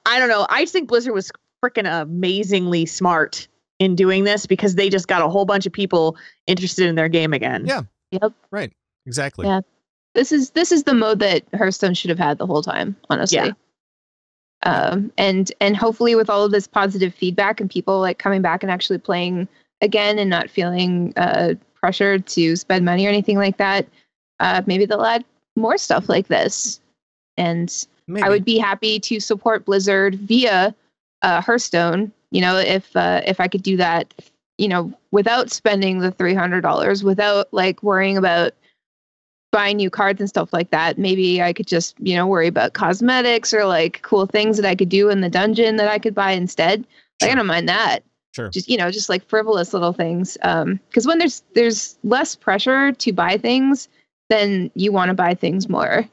I don't know. I just think Blizzard was freaking amazingly smart in doing this because they just got a whole bunch of people interested in their game again. Yeah. Yep. Right. Exactly. Yeah. This is the mode that Hearthstone should have had the whole time, honestly. Yeah. And hopefully with all of this positive feedback and people like coming back and actually playing again and not feeling pressure to spend money or anything like that, maybe they'll add more stuff like this. And Maybe. I would be happy to support Blizzard via Hearthstone. If I could do that, without spending the $300, without like worrying about buying new cards and stuff like that. Maybe I could just, worry about cosmetics or like cool things that I could do in the dungeon that I could buy instead. Sure. I don't mind that. Sure. Just like frivolous little things. Because when there's less pressure to buy things, then you want to buy things more.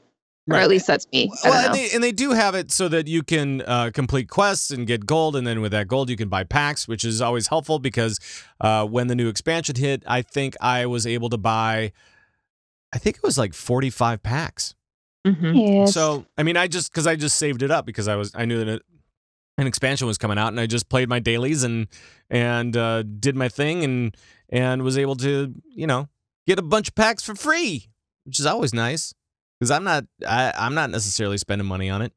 Right. Or at least that's me. Well, and they do have it so that you can complete quests and get gold, and then with that gold you can buy packs, which is always helpful because when the new expansion hit, I think I was able to buy, I think it was like 45 packs. Mm-hmm. Yes. So I mean, I just saved it up because I knew that an expansion was coming out, and I just played my dailies and did my thing and was able to get a bunch of packs for free, which is always nice. Because I'm not necessarily spending money on it.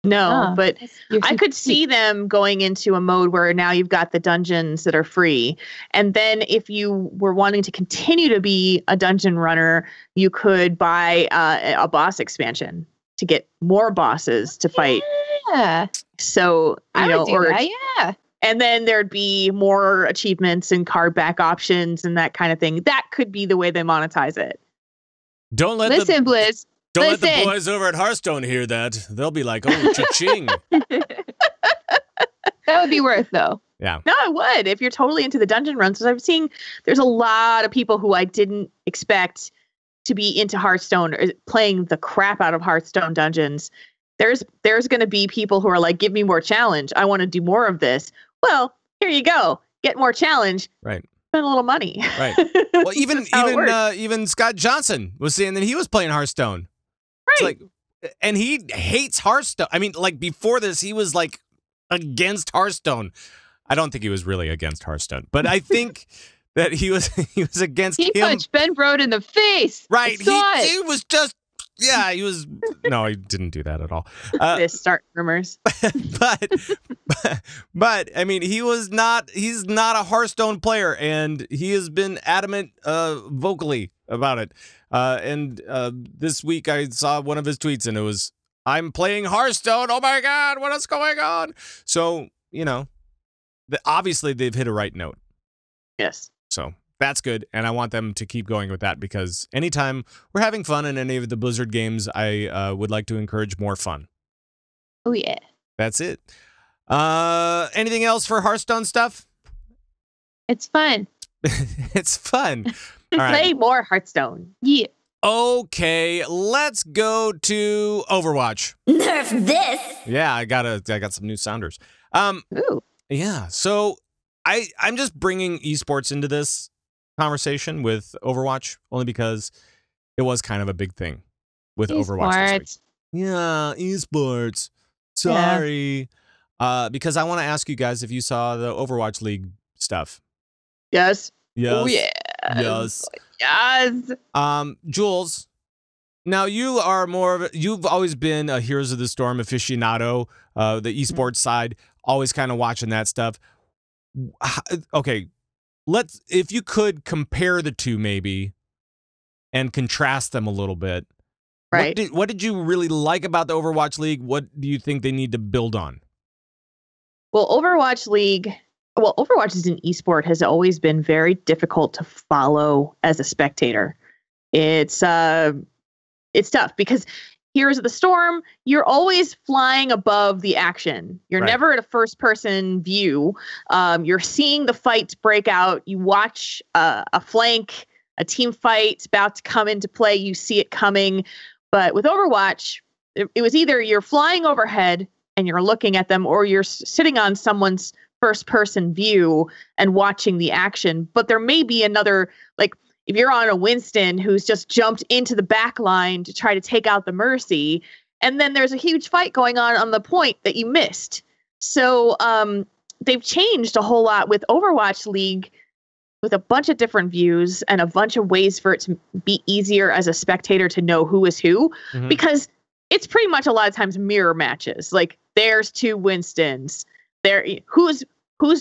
No, but I could see them going into a mode where now you've got the dungeons that are free. And then if you were wanting to continue to be a dungeon runner, you could buy a boss expansion to get more bosses to fight. Yeah. So, yeah. And then there'd be more achievements and card back options and that kind of thing. That could be the way they monetize it. Don't let Blizz. Let the boys over at Hearthstone hear that. They'll be like, oh, cha-ching. That would be worth, though. Yeah. No, it would. If you're totally into the dungeon runs. So I'm seeing there's a lot of people who I didn't expect to be into Hearthstone or playing the crap out of Hearthstone dungeons. There's going to be people who are like, give me more challenge. I want to do more of this. Well, here you go. Get more challenge. Right. Spend a little money. Right. Well, even Scott Johnson was saying that he was playing Hearthstone. Right. And he hates Hearthstone. I mean, like before this, he was like against Hearthstone. I don't think he was really against Hearthstone, but I think that he was against him. He punched Ben Brode in the face. Right. He was just. Yeah, he was. No, he didn't do that at all. This start rumors. but I mean, he's not a Hearthstone player, and he has been adamant vocally about it. And this week I saw one of his tweets, and it was, "I'm playing Hearthstone. Oh my God, what is going on?" So obviously they've hit a right note. Yes. So. That's good, and I want them to keep going with that because anytime we're having fun in any of the Blizzard games, I would like to encourage more fun. Oh, yeah. That's it. Anything else for Hearthstone stuff? It's fun. It's fun. All right. Play more Hearthstone. Yeah. Okay, let's go to Overwatch. Nerf this. Yeah, I got some new sounders. Ooh. Yeah, so I'm just bringing eSports into this conversation with Overwatch only because it was kind of a big thing with Overwatch this week. Yeah, eSports. Sorry. Yeah. Because I want to ask you guys if you saw the Overwatch League stuff. Yes. Yes. Oh, yeah. Yes. Yes. Jules, now you are you've always been a Heroes of the Storm aficionado, the eSports side, always kind of watching that stuff. Okay. If you could compare the two maybe and contrast them a little bit. Right. What did you really like about the Overwatch League? What do you think they need to build on? Well, Overwatch as an esport has always been very difficult to follow as a spectator. It's tough because Heroes of the Storm, you're always flying above the action. You're never at a first-person view. You're seeing the fights break out. You watch a flank, a team fight about to come into play. You see it coming. But with Overwatch, it was either you're flying overhead and you're looking at them, or you're sitting on someone's first-person view and watching the action. But there may be another, like, if you're on a Winston who's just jumped into the back line to try to take out the Mercy, and then there's a huge fight going on the point that you missed. So they've changed a whole lot with Overwatch League with a bunch of different views and a bunch of ways for it to be easier as a spectator to know who is who, because it's pretty much a lot of times mirror matches. Like there's two Winstons. Whose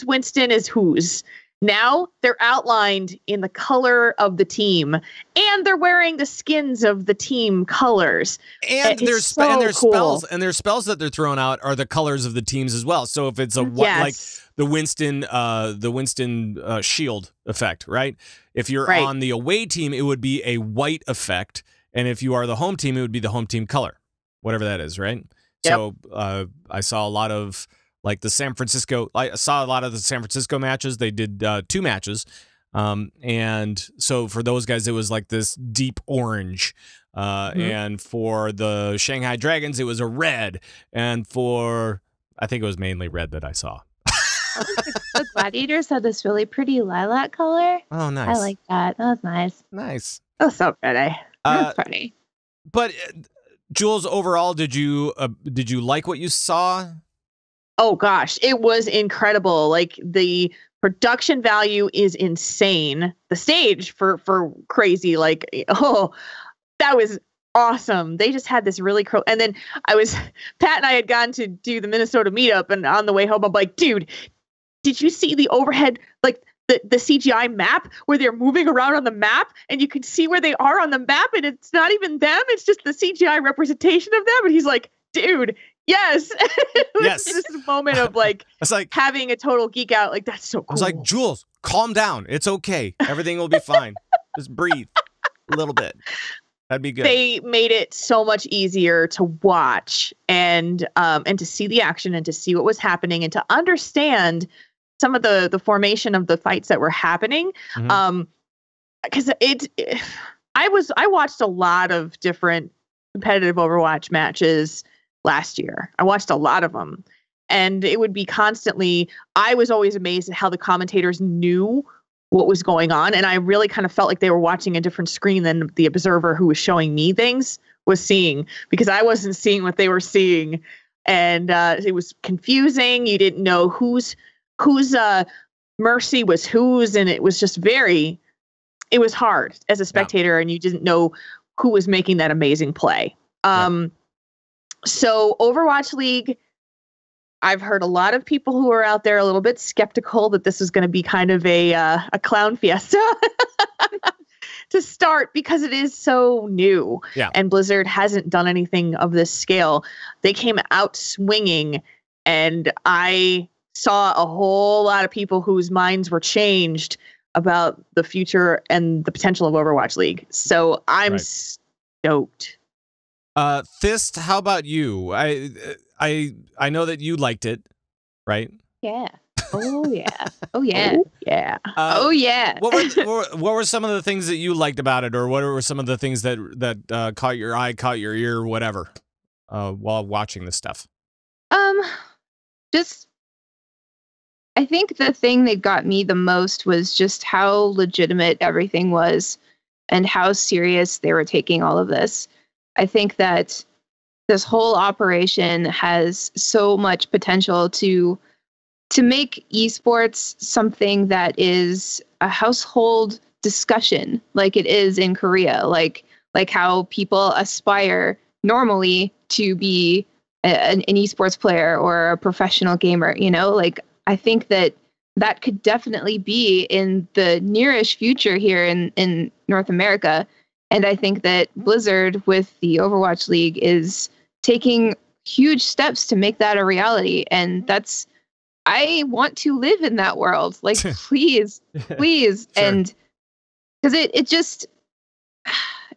Winston is whose. Now they're outlined in the color of the team, and they're wearing the skins of the team colors. And there's cool. spells that they're throwing out are the colors of the teams as well. So if it's a like the Winston shield effect, right? If you're on the away team, it would be a white effect, and if you are the home team, it would be the home team color, whatever that is, right? Yep. So I saw a lot of like I saw a lot of the San Francisco matches. They did 2 matches. And so for those guys, it was like this deep orange. And for the Shanghai Dragons, it was a red. And I think it was mainly red that I saw. The Gladiators had this really pretty lilac color. Oh, nice. I like that. That was nice. Nice. That's so pretty. That's pretty. But Jules, overall, did you like what you saw? Oh gosh, it was incredible. Like the production value is insane. The stage for crazy. Like, oh, that was awesome. They just had this really cool. And then Pat and I had gone to do the Minnesota meetup, and on the way home, I'm like, dude, did you see the overhead, like the CGI map where they're moving around on the map, and you can see where they are on the map, and it's not even them, it's just the CGI representation of them. And he's like, dude, yes. Yes. This moment of like, it's like having a total geek out. Like, that's so cool. I was like, Jules, calm down. It's okay. Everything will be fine. Just breathe a little bit. That'd be good. They made it so much easier to watch and to see the action and to see what was happening and to understand some of the formation of the fights that were happening. Because I watched a lot of different competitive Overwatch matches last year. I watched a lot of them, and it would be constantly, I was always amazed at how the commentators knew what was going on. And I really kind of felt like they were watching a different screen than the observer who was showing me things was seeing, because I wasn't seeing what they were seeing. And it was confusing. You didn't know whose mercy was whose. And it was just it was hard as a spectator, and you didn't know who was making that amazing play. So Overwatch League, I've heard a lot of people who are out there a little bit skeptical that this is going to be kind of a clown fiesta to start, because it is so new. Yeah. And Blizzard hasn't done anything of this scale. They came out swinging, and I saw a whole lot of people whose minds were changed about the future and the potential of Overwatch League. So I'm stoked. Thyst, how about you? I know that you liked it, right? Yeah. Oh yeah. Oh yeah. Oh, yeah. Oh yeah. What were some of the things that you liked about it, or what were some of the things that caught your eye, caught your ear, whatever, while watching this stuff? Just, I think the thing that got me the most was just how legitimate everything was and how serious they were taking all of this. I think that this whole operation has so much potential to make esports something that is a household discussion, like it is in Korea, like how people aspire normally to be an esports player or a professional gamer, you know, like I think that could definitely be in the nearish future here in North America. And I think that Blizzard with the Overwatch League is taking huge steps to make that a reality. And I want to live in that world. Like, please. Sure. And because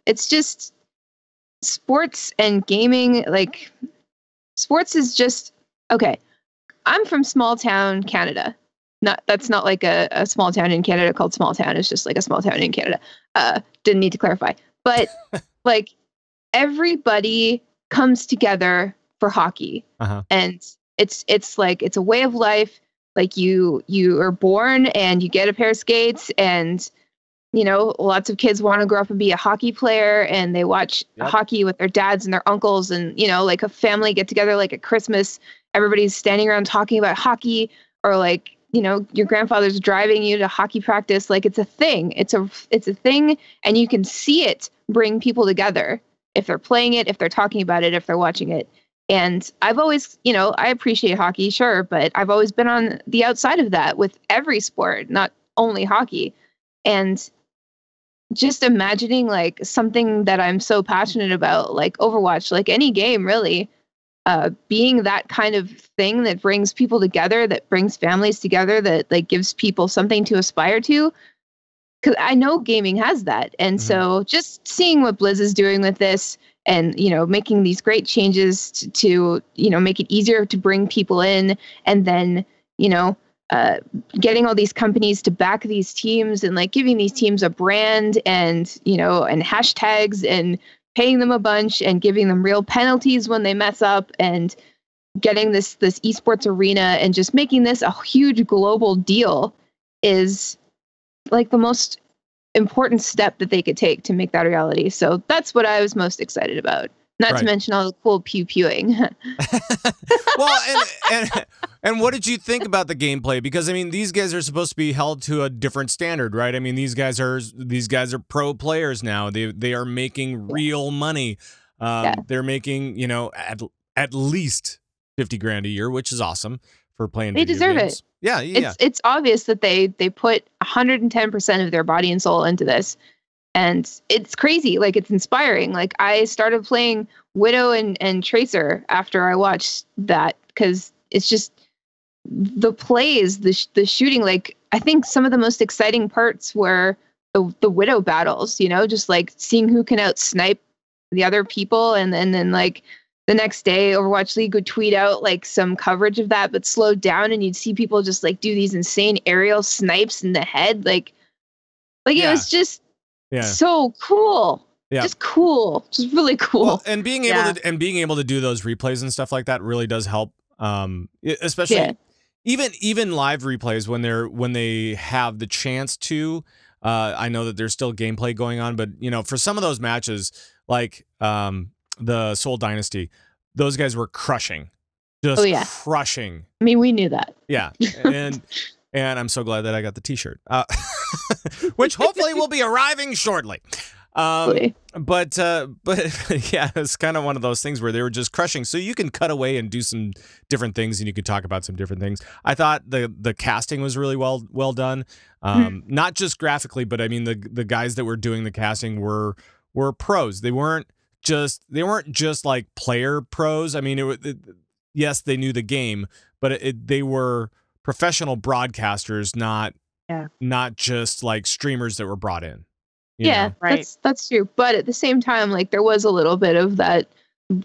it's just sports and gaming. Like, sports is just, okay. I'm from small town Canada. That's not like a small town in Canada called small town. It's just like a small town in Canada. Didn't need to clarify. But like everybody comes together for hockey. And it's like it's a way of life. Like you are born and you get a pair of skates, and you know, lots of kids want to grow up and be a hockey player, and they watch hockey with their dads and their uncles, and you know, like a family get together, like at Christmas, everybody's standing around talking about hockey, or like, you know, your grandfather's driving you to hockey practice. Like it's a thing. It's a thing, and you can see it bring people together if they're playing it, if they're talking about it, if they're watching it. And I've always, you know, I appreciate hockey, sure, but I've always been on the outside of that with every sport, not only hockey. And just imagining like something that I'm so passionate about, like Overwatch, like any game really, being that kind of thing that brings people together, that brings families together, that like gives people something to aspire to. Because I know gaming has that. And so just seeing what Blizz is doing with this and, you know, making these great changes to, you know, make it easier to bring people in, and then, you know, getting all these companies to back these teams and like giving these teams a brand and, you know, and hashtags and paying them a bunch and giving them real penalties when they mess up, and getting this esports arena and just making this a huge global deal is like the most important step that they could take to make that a reality. So that's what I was most excited about. Not to mention all the cool pew-pewing. Well, and what did you think about the gameplay? Because I mean, these guys are supposed to be held to a different standard, right? I mean, these guys are pro players now. They are making real money. They're making, you know, at least 50 grand a year, which is awesome for playing video games. They deserve it. Yeah. It's obvious that they put 110% of their body and soul into this. And it's crazy. Like, it's inspiring. Like, I started playing Widow and Tracer after I watched that, because it's just the plays, the shooting. Like, I think some of the most exciting parts were the Widow battles, you know, just like seeing who can out-snipe the other people. And then like the next day, Overwatch League would tweet out like some coverage of that, but slowed down, and you'd see people just like do these insane aerial snipes in the head. Like it was just so cool. Yeah. Just cool. Just really cool. Well, and being able to do those replays and stuff like that really does help. Especially even live replays when they have the chance to. I know that there's still gameplay going on, but you know, for some of those matches, like the Seoul Dynasty, those guys were crushing. Just crushing. I mean, we knew that. Yeah. And I'm so glad that I got the t-shirt, which hopefully will be arriving shortly. But yeah, it's kind of one of those things where they were just crushing. So you can cut away and do some different things, and you could talk about some different things. I thought the casting was really well done. Not just graphically, but I mean the guys that were doing the casting were pros. They weren't just like player pros. I mean, yes, they knew the game, but they were professional broadcasters, not just like streamers that were brought in. You know? Right. That's true. But at the same time, like there was a little bit of that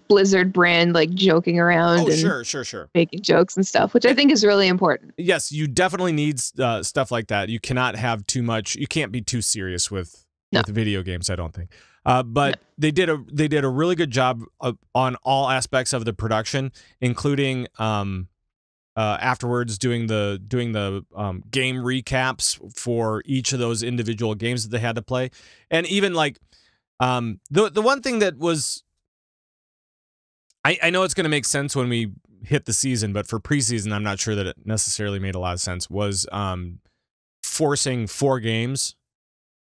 Blizzard brand, like joking around sure, making jokes and stuff, which I think is really important. Yes, you definitely need stuff like that. You cannot have too much. You can't be too serious with video games, I don't think. But they did a really good job on all aspects of the production, including afterwards doing the game recaps for each of those individual games that they had to play. And even like the one thing that was, I know it's going to make sense when we hit the season, but for preseason I'm not sure that it necessarily made a lot of sense, was forcing 4 games,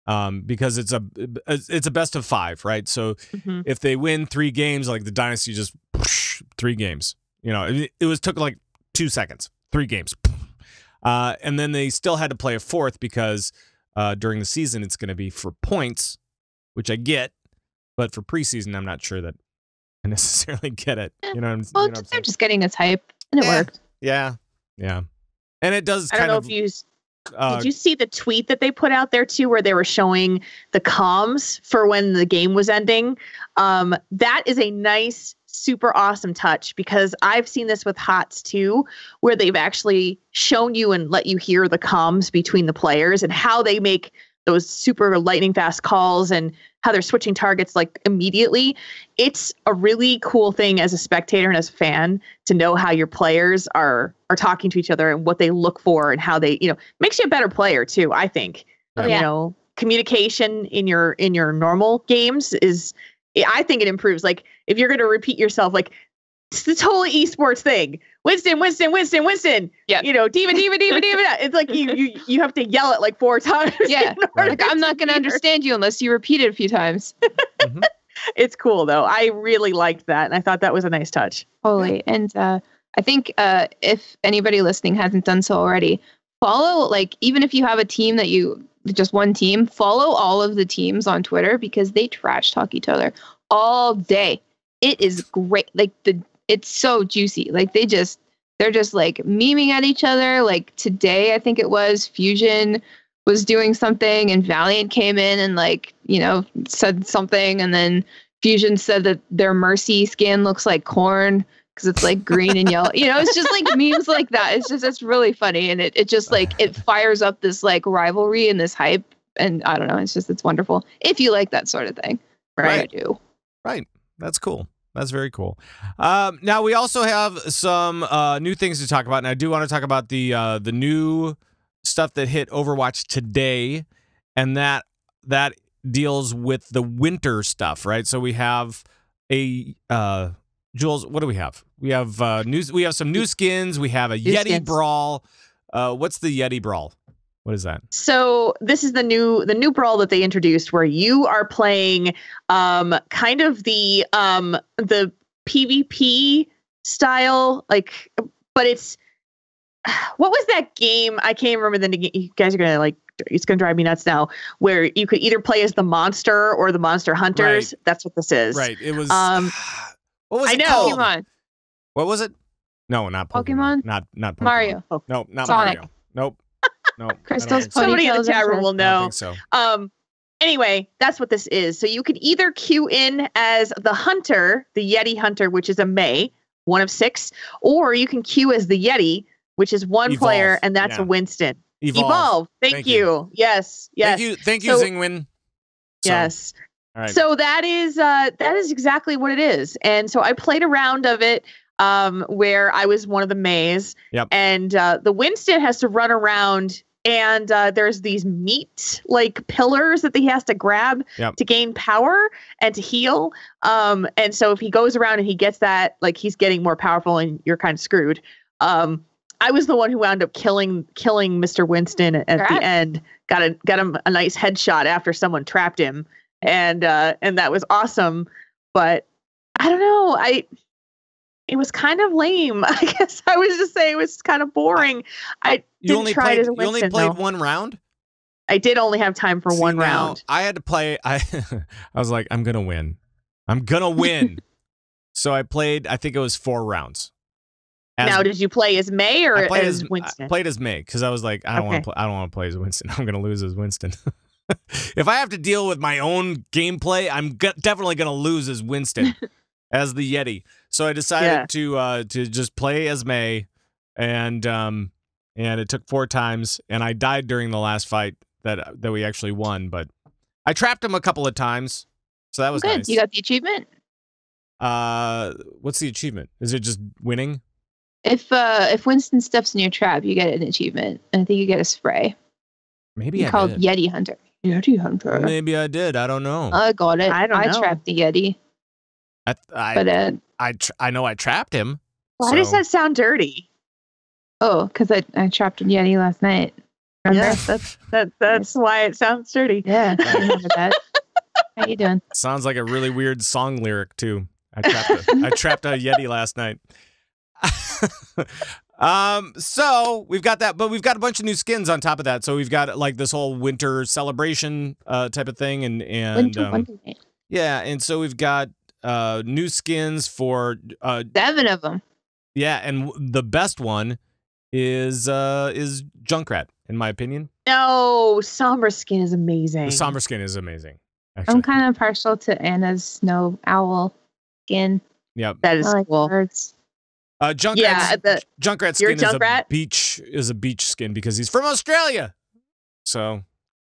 because it's a best of 5, right? So if they win 3 games, like the Dynasty, just 3 games, you know, it took like 2 seconds, 3 games. And then they still had to play a 4th because during the season it's going to be for points, which I get, but for preseason I'm not sure that I necessarily get it. You know, they're just getting us hype, and it worked. Yeah. And it does. I don't know if you did you see the tweet that they put out there too, where they were showing the comms for when the game was ending? That is a nice, super awesome touch, because I've seen this with HOTS too, where they've actually shown you and let you hear the comms between the players and how they make those super lightning fast calls and how they're switching targets like immediately. It's a really cool thing as a spectator and as a fan to know how your players are talking to each other and what they look for and how they, you know, makes you a better player too, I think. You know, communication in your normal games is, I think it improves. Like if you're going to repeat yourself, like it's this whole esports thing, Winston. Yeah. You know, diva. It's like you have to yell it like 4 times. Yeah. Like I'm not going to understand you unless you repeat it a few times. It's cool though. I really liked that, and I thought that was a nice touch. Totally. And I think if anybody listening hasn't done so already, follow, like, even if you have a team that just one team, follow all of the teams on Twitter because they trash talk each other all day. It is great. Like, it's so juicy. Like, they're just like memeing at each other. Like, today, I think it was, Fusion was doing something and Valiant came in and, like, you know, said something, and then Fusion said that their Mercy skin looks like corn because it's like green and yellow. You know, it's just like memes like that. It's really funny, and it just like it fires up this like rivalry and this hype, and I don't know, it's wonderful if you like that sort of thing. Right. I do. Right. That's cool. That's very cool. Now we also have some new things to talk about, and I do want to talk about the new stuff that hit Overwatch today, and that deals with the winter stuff, right? So we have a Jules, what do we have? We have we have some new skins. We have a Yeti Brawl. What's the Yeti Brawl? What is that? So this is the new brawl that they introduced, where you are playing kind of the PvP style, like, but it's, what was that game? I can't remember the name. You guys are gonna like, it's gonna drive me nuts now. Where you could either play as the monster or the monster hunters. Right. That's what this is. Right. It was. What was it called? Pokemon. What was it? No, not Pokemon. Not Pokemon. Mario. Oh. No, not Sonic. Mario. Nope. No. Crystal's Somebody in the chat room will know. I don't think so. Anyway, that's what this is. So you can either queue in as the hunter, the Yeti hunter, which is a Mei, 1 of 6, or you can queue as the Yeti, which is one Evolve. player, and that's a Winston. Evolve. Thank you. Yes. Thank you, Zingwin. Yes. All right. So that is exactly what it is. And so I played a round of it where I was one of the Meis. Yep. And the Winston has to run around, and there's these meat like pillars that he has to grab to gain power and to heal. And so if he goes around and he gets that, like, he's getting more powerful, and you're kind of screwed. I was the one who wound up killing Mr. Winston at the end. Got him a nice headshot after someone trapped him, and that was awesome. But I don't know, it was kind of lame. I guess I was just saying it was kind of boring. You only played one round? I did only have time for one round. I had to play. I was like, I'm gonna win. So I played. I think it was 4 rounds. Now, did you play as Mei or as Winston? I played as Mei because I was like, I don't want to play as Winston. I'm gonna lose as Winston. If I have to deal with my own gameplay, I'm definitely gonna lose as Winston, as the Yeti. So I decided to just play as Mei, and it took 4 times, and I died during the last fight that we actually won, but I trapped him a couple of times, so that was nice. You got the achievement? What's the achievement? Is it just winning? If Winston steps in your trap, you get an achievement, and I think you get a spray. Maybe called Yeti Hunter. Yeti Hunter. Maybe I did. I don't know. I got it. I don't know. I trapped the Yeti. I know I trapped him. Why does that sound dirty? Oh, because I trapped a Yeti last night. Remember? Yeah, that's why it sounds dirty. Yeah, I remember that. How you doing? Sounds like a really weird song lyric too. I trapped a Yeti last night. So we've got that, but we've got a bunch of new skins on top of that. So we've got like this whole winter celebration type of thing, and yeah, and so we've got new skins for 7 of them. Yeah, and the best one is Junkrat, in my opinion. No, Sombra skin is amazing. The Sombra skin is amazing. Actually. I'm kind of partial to Anna's snow owl skin. Yep, that is cool. Birds. Junkrat skin is a beach skin because he's from Australia. So, of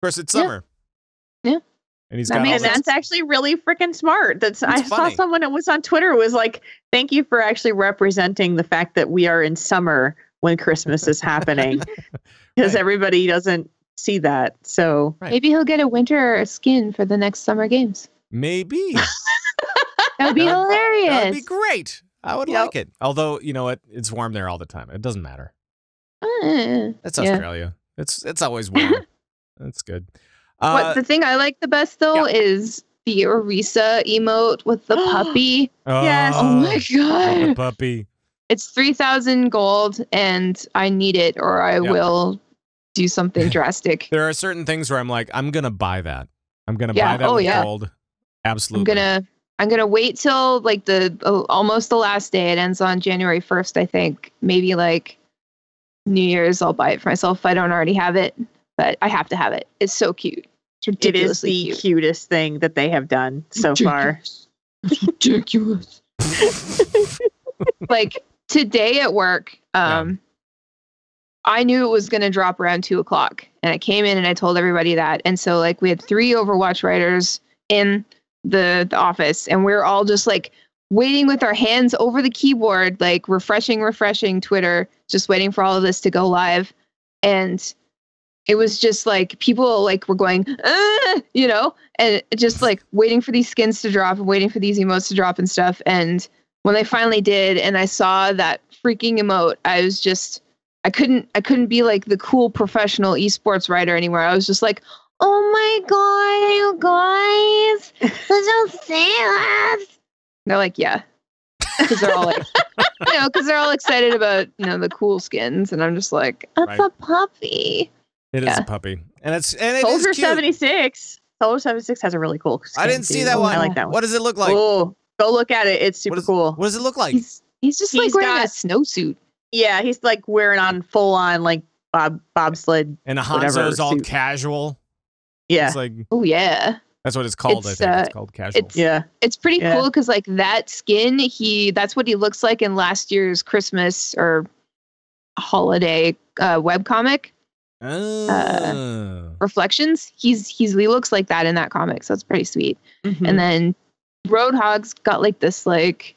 course, it's summer. Yeah. And he's that's actually really freaking smart. I saw someone that was on Twitter was like, "Thank you for actually representing the fact that we are in summer when Christmas is happening," because everybody doesn't see that. So maybe he'll get a winter skin for the next summer games. Maybe that would be hilarious. That would be great. I would like it. Although, you know what? It's warm there all the time. It doesn't matter. It's Australia. It's always warm. That's good. The thing I like the best, though, is the Orisa emote with the puppy. Yes. Oh, my God. The puppy. It's 3,000 gold, and I need it, or I will do something drastic. There are certain things where I'm like, I'm gonna buy that. I'm gonna Yeah. buy that Oh, with yeah. gold. Absolutely. I'm gonna wait till like almost the last day. It ends on January 1st, I think. Maybe like New Year's, I'll buy it for myself if I don't already have it. But I have to have it. It's so cute. It's It is ridiculously the cutest thing that they have done so far. It's ridiculous. Like today at work, I knew it was going to drop around 2:00, and I came in and I told everybody that. And so like we had 3 Overwatch writers in the office, and we were all just like waiting with our hands over the keyboard, like refreshing Twitter, just waiting for all of this to go live. And it was just like people like were going, you know, and just like waiting for these skins to drop and waiting for these emotes to drop and stuff. And when they finally did, and I saw that freaking emote, I was just, I couldn't be like the cool professional esports writer anymore. I was just like, oh my God, you guys, did you see this? They're like, yeah. Because they're all like, because they're all excited about, the cool skins. And I'm just like, that's a puppy. It is a puppy. And it Soldier is cute. 76. Soldier 76 has a really cool skin. I didn't see too. that one. I like that one. What does it look like? Oh, go look at it. It's super cool. What does it look like? He's just like wearing a snowsuit. Yeah, he's like wearing on full on like bobsled. And Hanzo's all suit. casual. Yeah. It's like, oh yeah. That's what it's called. I think it's called casual. It's pretty cool because like that skin, that's what he looks like in last year's Christmas or holiday webcomic. Reflections. He looks like that in that comic, so it's pretty sweet. Mm-hmm. And then Roadhog's got like this like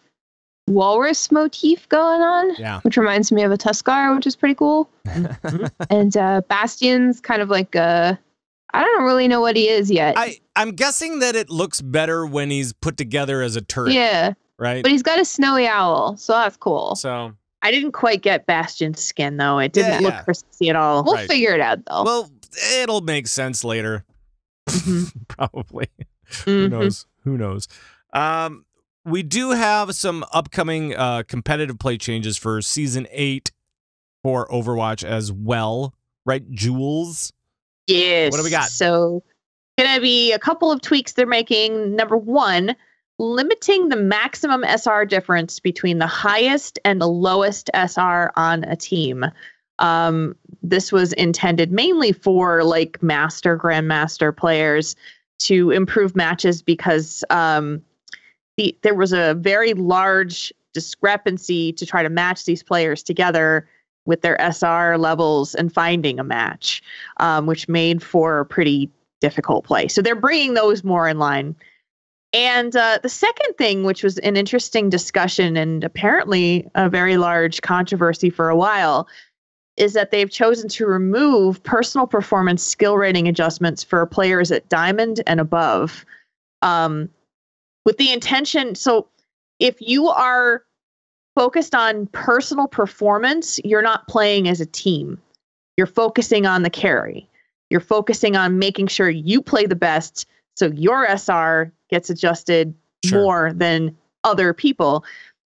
walrus motif going on, which reminds me of a Tuskar, which is pretty cool. And Bastion's kind of like I don't really know what he is yet. I'm guessing that it looks better when he's put together as a turret. Yeah. Right? But he's got a snowy owl, so that's cool. So I didn't quite get Bastion's skin though. It didn't look Christmassy at all. We'll figure it out though. Well, it'll make sense later. Probably. Mm-hmm. Who knows? We do have some upcoming competitive play changes for Season 8 for Overwatch as well. Right, Jules? Yes. What do we got? So, going to be a couple of tweaks they're making. Number 1, limiting the maximum SR difference between the highest and the lowest SR on a team. This was intended mainly for like grandmaster players to improve matches because there was a very large discrepancy to try to match these players together with their SR levels and finding a match, which made for a pretty difficult play. So they're bringing those more in line. And the second thing, which was an interesting discussion and apparently a very large controversy for a while, is that they've chosen to remove personal performance skill rating adjustments for players at Diamond and above, with the intention. So if you are focused on personal performance, you're not playing as a team. You're focusing on the carry. You're focusing on making sure you play the best so your SR gets adjusted more than other people.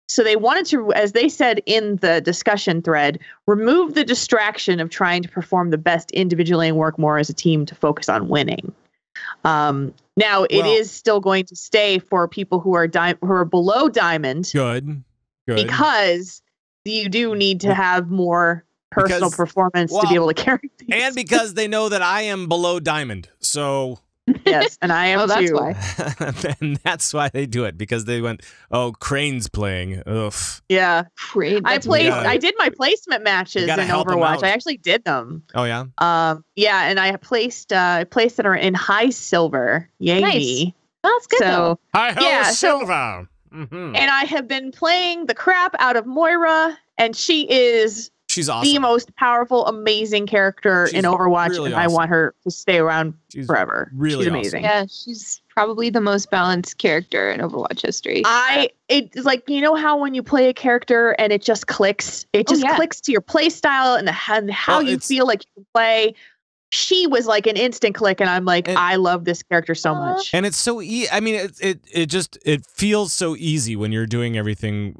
So they wanted to, as they said in the discussion thread, remove the distraction of trying to perform the best individually and work more as a team to focus on winning. Now, it is still going to stay for people who are below Diamond. Good. Because you do need to have more personal performance to be able to carry things. And because they know that I am below Diamond. So yes, and I am that's too. Why. And that's why they do it, because they went, Crane's playing. Ugh. Yeah. Crane. I did my placement matches in Overwatch. I actually did them. Oh yeah? Yeah, and I placed it in high silver. Yay me. That's good though. High silver. Mm-hmm. And I have been playing the crap out of Moira, and she's awesome. The most powerful, amazing character in Overwatch, really and awesome. I want her to stay around forever. Really she's amazing. Yeah, she's probably the most balanced character in Overwatch history. It's like, how when you play a character and it just clicks, clicks to your play style and how you feel like you can play. She was like an instant click, and I'm like, I love this character so much. And it's so easy. I mean, it feels so easy when you're doing everything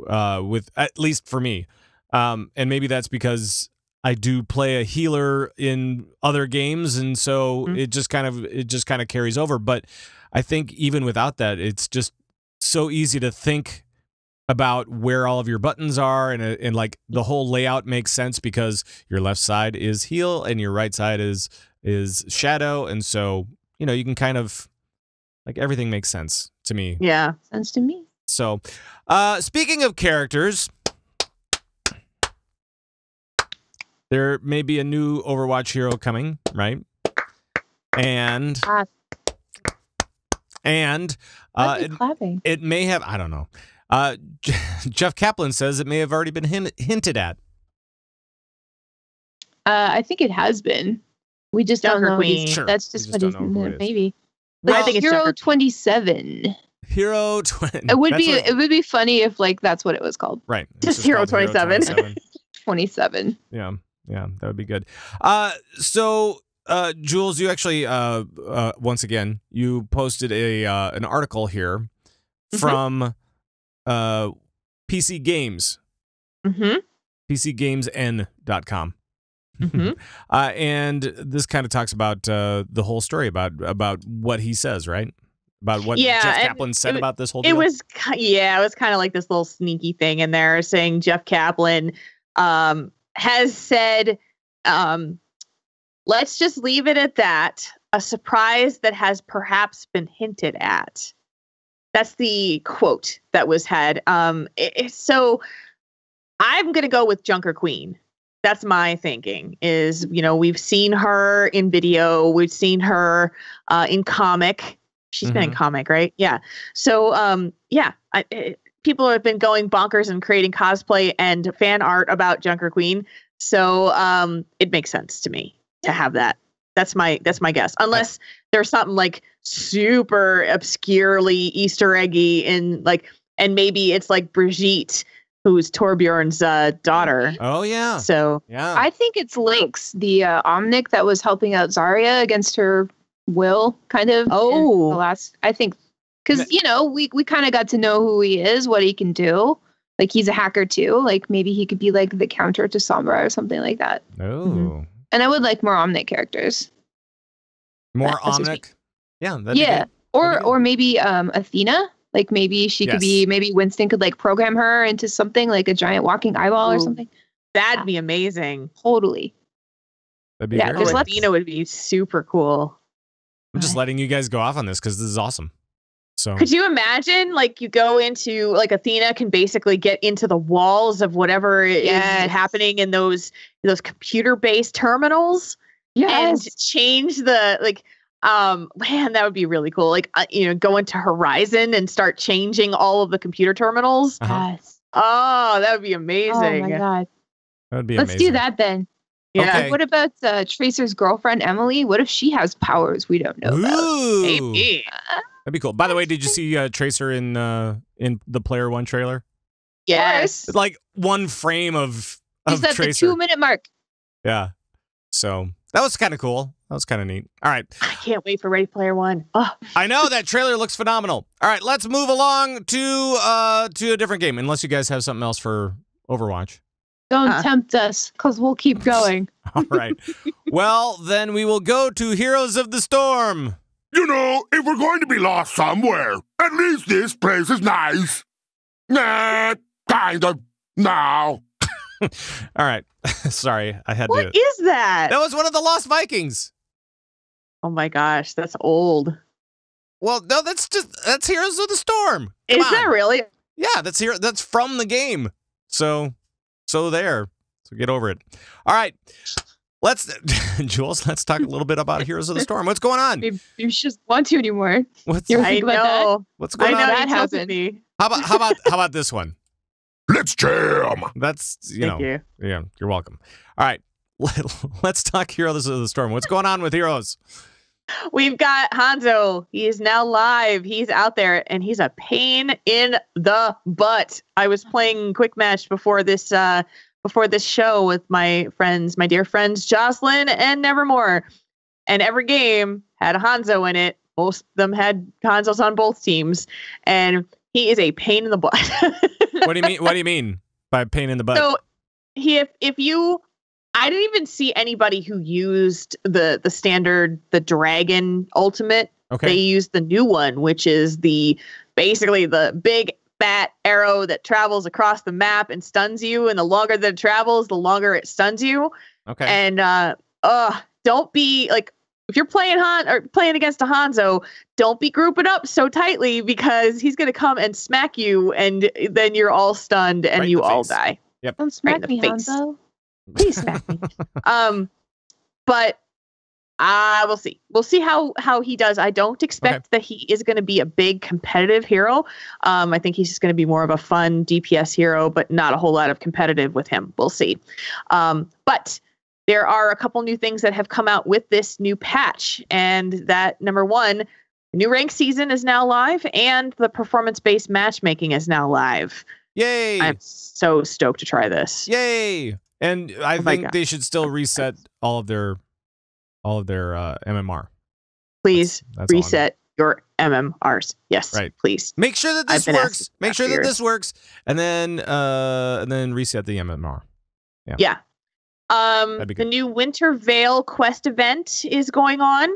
with, at least for me. And maybe that's because I do play a healer in other games, and so it just kind of carries over. But I think even without that, it's just so easy to think about where all of your buttons are, and like the whole layout makes sense because your left side is heal and your right side is shadow, and so you can kind of like everything makes sense to me. Yeah, Sense to me. So, speaking of characters, there may be a new Overwatch hero coming, right? And it may have, I don't know. Jeff Kaplan says it may have already been hinted at. I think it has been. We just don't know. Sure. That's just what he's maybe. Well, I think it's Hero 27. Hero 20. It would be funny if like that's what it was called. Right. Just Hero 27. 27. Yeah, that would be good. So Jules, you actually once again you posted an article here from PC Games. PCGamesN.com. And this kind of talks about the whole story about what he says, right? About what Jeff Kaplan said about this whole deal. It was kind of like this little sneaky thing in there saying Jeff Kaplan has said, let's just leave it at that. A surprise that has perhaps been hinted at. That's the quote that was had. So I'm going to go with Junker Queen. That's my thinking is, we've seen her in video. We've seen her in comic. She's been in comic, right? Yeah. So, people have been going bonkers and creating cosplay and fan art about Junker Queen. So it makes sense to me to have that. That's my guess. Unless there's something like super obscurely Easter eggy and maybe it's like Brigitte, who's Torbjorn's daughter. Oh yeah. So yeah, I think it's Lynx, the Omnic that was helping out Zarya against her will, kind of. Oh, I think because we kind of got to know who he is, what he can do. Like he's a hacker too. Like maybe he could be like the counter to Sombra or something like that. Oh. And I would like more Omnic characters. More Omnic. Yeah. Or maybe Athena. Like maybe she could be, maybe Winston could like program her into something like a giant walking eyeball or something. That'd be amazing. Totally. That'd be very cool. Athena would be super cool. I'm just letting you guys go off on this because this is awesome. So could you imagine like you go into like Athena can basically get into the walls of whatever is happening in those computer-based terminals and change the man, that would be really cool. Like, go into Horizon and start changing all of the computer terminals. Yes. Oh, that would be amazing. Oh my God. That would be Let's amazing. do that then. Yeah. Okay. What about Tracer's girlfriend, Emily? What if she has powers we don't know about? Maybe. That'd be cool. By the way, did you see Tracer in the Player One trailer? Yes. It's like one frame of He's at Tracer. the 2-minute mark. Yeah. So that was kind of cool. That was kind of neat. All right. I can't wait for Ready Player One. Oh. I know that trailer looks phenomenal. All right, let's move along to a different game. Unless you guys have something else for Overwatch. Don't tempt us, because we'll keep going. All right. Well, then we will go to Heroes of the Storm. If we're going to be lost somewhere, at least this place is nice. Nah, kind of. No. All right. Sorry, I had to. What is that? That was one of the Lost Vikings. Oh my gosh, that's old. Well, no, that's Heroes of the Storm. Is that really? Yeah, that's from the game. So there. So get over it. All right. Jules, let's talk a little bit about Heroes of the Storm. What's going on? You just want to anymore. I know. What's going on? That happened. How about this one? Let's jam. That's Thank you. Yeah, you're welcome. All right. Let's talk Heroes of the Storm. What's going on with Heroes? We've got Hanzo. He is now live. He's out there, and he's a pain in the butt. I was playing Quick Match before this show with my dear friends Jocelyn and Nevermore, and every game had a Hanzo in it. Most of them had Hanzos on both teams, and he is a pain in the butt. What do you mean? What do you mean by pain in the butt? So, I didn't even see anybody who used the standard, the dragon ultimate. Okay. They used the new one, which is basically the big fat arrow that travels across the map and stuns you. And the longer that it travels, the longer it stuns you. Okay. And don't be like, if you're playing playing against a Hanzo, don't be grouping up so tightly because he's going to come and smack you, and then you're all stunned and Right in you the all face. die. Yep. Don't smack Right in me, the face. Hanzo. Please smack me. But we'll see. We'll see how he does. I don't expect that he is going to be a big competitive hero. I think he's just going to be more of a fun DPS hero, but not a whole lot of competitive with him. We'll see. But there are a couple new things that have come out with this new patch, and that number one, the new rank season is now live, and the performance-based matchmaking is now live. Yay! I'm so stoked to try this. Yay! And I my think God. they should still reset all of their MMR. Please That's all I reset your MMRs. Yes, Right. please. Make sure that I've this been works. asking Make for sure that years. this works, and then reset the MMR. Yeah. That'd be The good. new Winter Veil quest event is going on.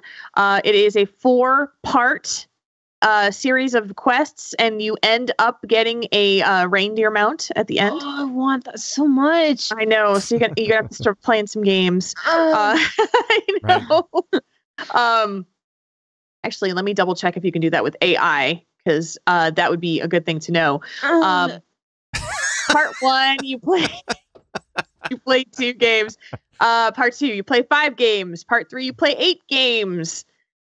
It is a 4-part series of quests, and you end up getting a reindeer mount at the end. Oh, I want that so much. I know, so you're gonna have to start playing some games. I know. Actually, let me double check if you can do that with AI, because that would be a good thing to know. Part 1, you play 2 games. Part 2, you play 5 games. Part 3, you play 8 games.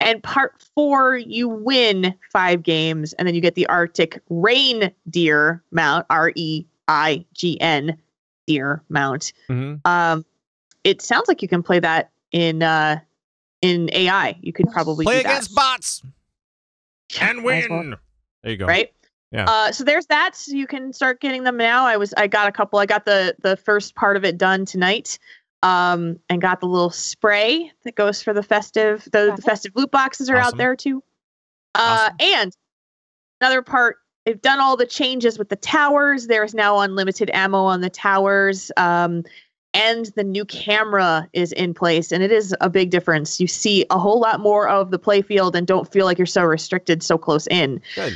And part 4, you win 5 games, and then you get the Arctic Reindeer mount, REIGN deer mount. Mhm. It sounds like you can play that in AI. You could probably Play do that. against bots and Might as well. win. There you go. Right? Yeah. So there's that. So you can start getting them now. I got a couple. I got the first part of it done tonight. And got the little spray that goes for the festive. The festive loot boxes are out Awesome. there too. Awesome. And another part, they've done all the changes with the towers. There is now unlimited ammo on the towers. And the new camera is in place, and it is a big difference. You see a whole lot more of the playfield and don't feel like you're so restricted so close in. Good.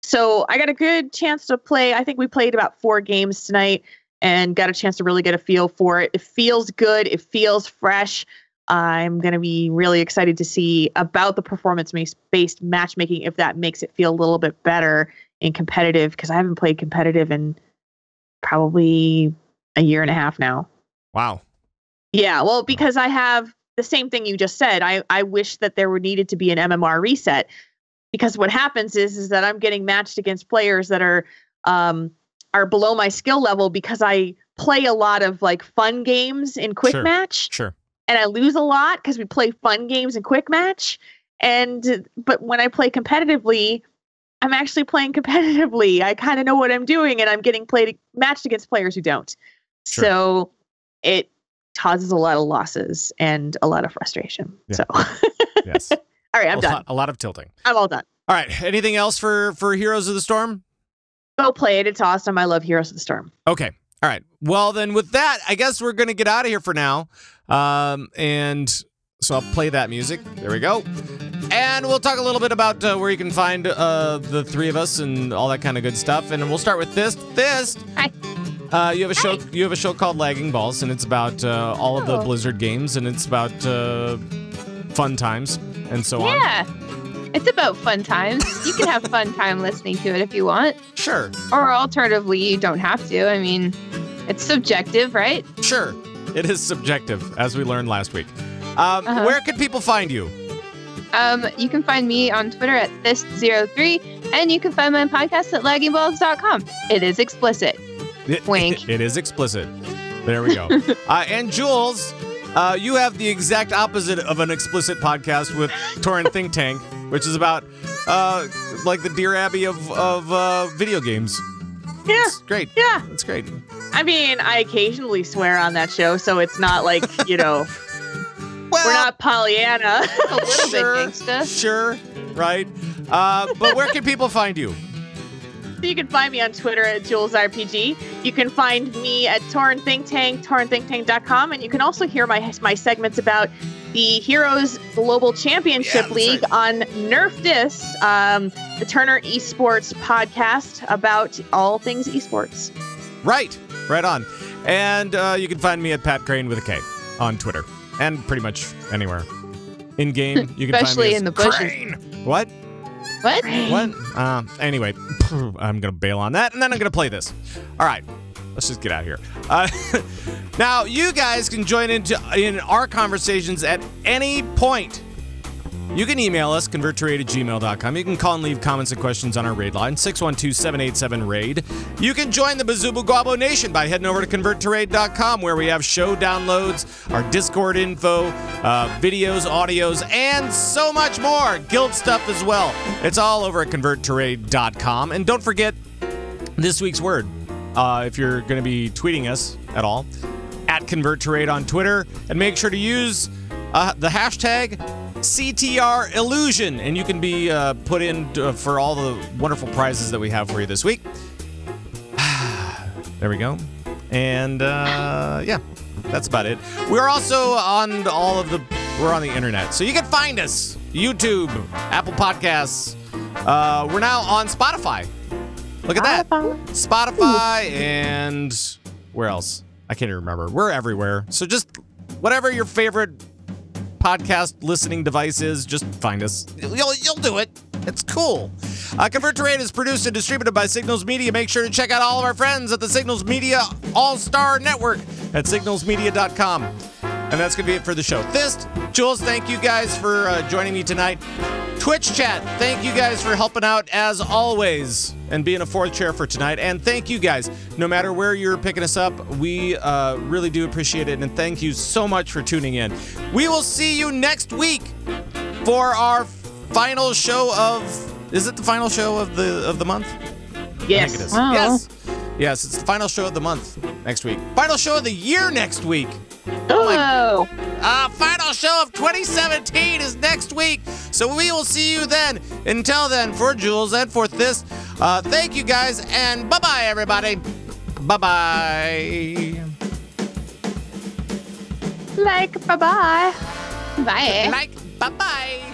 So I got a good chance to play. I think we played about 4 games tonight and got a chance to really get a feel for it. It feels good. It feels fresh. I'm going to be really excited to see about the performance-based matchmaking, if that makes it feel a little bit better in competitive, because I haven't played competitive in probably a year and a half now. Wow. Yeah, well, because I have the same thing you just said. I wish that there needed to be an MMR reset, because what happens is that I'm getting matched against players that are below my skill level, because I play a lot of like fun games in quick match. Sure. And I lose a lot because we play fun games in quick match. But when I play competitively, I'm actually playing competitively. I kind of know what I'm doing, and I'm getting matched against players who don't. Sure. So it causes a lot of losses and a lot of frustration. Yeah. So Yes. all right, I'm done. A lot of tilting. I'm all done. All right. Anything else for Heroes of the Storm? Go play it. It's awesome. I love Heroes of the Storm. Okay. All right. Well, then with that, I guess we're going to get out of here for now. And so I'll play that music. There we go. And we'll talk a little bit about where you can find the 3 of us and all that kind of good stuff. And we'll start with Thyst. Thyst. Hi. You have a show. You have a show called Lagging Balls, and it's about all of the Blizzard games, and it's about fun times and so on. Yeah. It's about fun times. You can have fun time listening to it if you want. Sure. Or alternatively, you don't have to. I mean, it's subjective, right? Sure. It is subjective, as we learned last week. Where can people find you? You can find me on Twitter at Thyst03, and you can find my podcast at laggingballs.com. It is explicit. Wink. It is explicit. There we go. And Jules, you have the exact opposite of an explicit podcast with Tauren Think Tank, which is about like the Dear Abby of video games. Yeah. It's great. Yeah. It's great. I mean, I occasionally swear on that show, so it's not like, Well, we're not Pollyanna. A little sure, bit gangsta. Sure, right. But where can people find you? So you can find me on Twitter at JulesRPG. You can find me at Tauren Think Tank, TaurenThinkTank.com, and you can also hear my segments about the Heroes Global Championship League on Nerf Thyst, the Turner eSports podcast about all things eSports. Right on. And you can find me at Pat Crane with a K on Twitter and pretty much anywhere. In game, you can Especially find me as in the bushes. Crane. What? Anyway, I'm going to bail on that, and then I'm going to play this. All right, let's just get out of here. Now, you guys can join in our conversations at any point. You can email us, convertraid@gmail.com. You can call and leave comments and questions on our raid line, 612-787-RAID. You can join the Bazubu Guabo Nation by heading over to convertraid.com, where we have show downloads, our Discord info, videos, audios, and so much more. Guild stuff as well. It's all over at convertraid.com. And don't forget this week's word. If you're going to be tweeting us at all, at ConvertToRaid on Twitter, and make sure to use the hashtag CTR Illusion, and you can be put in for all the wonderful prizes that we have for you this week. There we go. And yeah, that's about it. We're also on we're on the internet, so you can find us. YouTube, Apple Podcasts. We're now on Spotify. Look at that. Spotify and where else? I can't even remember. We're everywhere. So just whatever your favorite podcast listening device is, just find us. You'll do it. It's cool. Convert to Raid is produced and distributed by Signals Media. Make sure to check out all of our friends at the Signals Media All-Star Network at signalsmedia.com. And that's going to be it for the show. Thyst, Jules, thank you guys for joining me tonight. Twitch chat, thank you guys for helping out as always and being a fourth chair for tonight. And thank you guys. No matter where you're picking us up, we really do appreciate it. And thank you so much for tuning in. We will see you next week for our final show of... Is it the final show of the month? Yes. I think it is. Wow. Yes, it's the final show of the month next week. Final show of the year next week. Oh. Final show of 2017 is next week. So we will see you then. Until then, for Jules and for Thyst, thank you guys, and bye-bye, everybody. Bye-bye. Like, bye-bye. Bye. Bye-bye.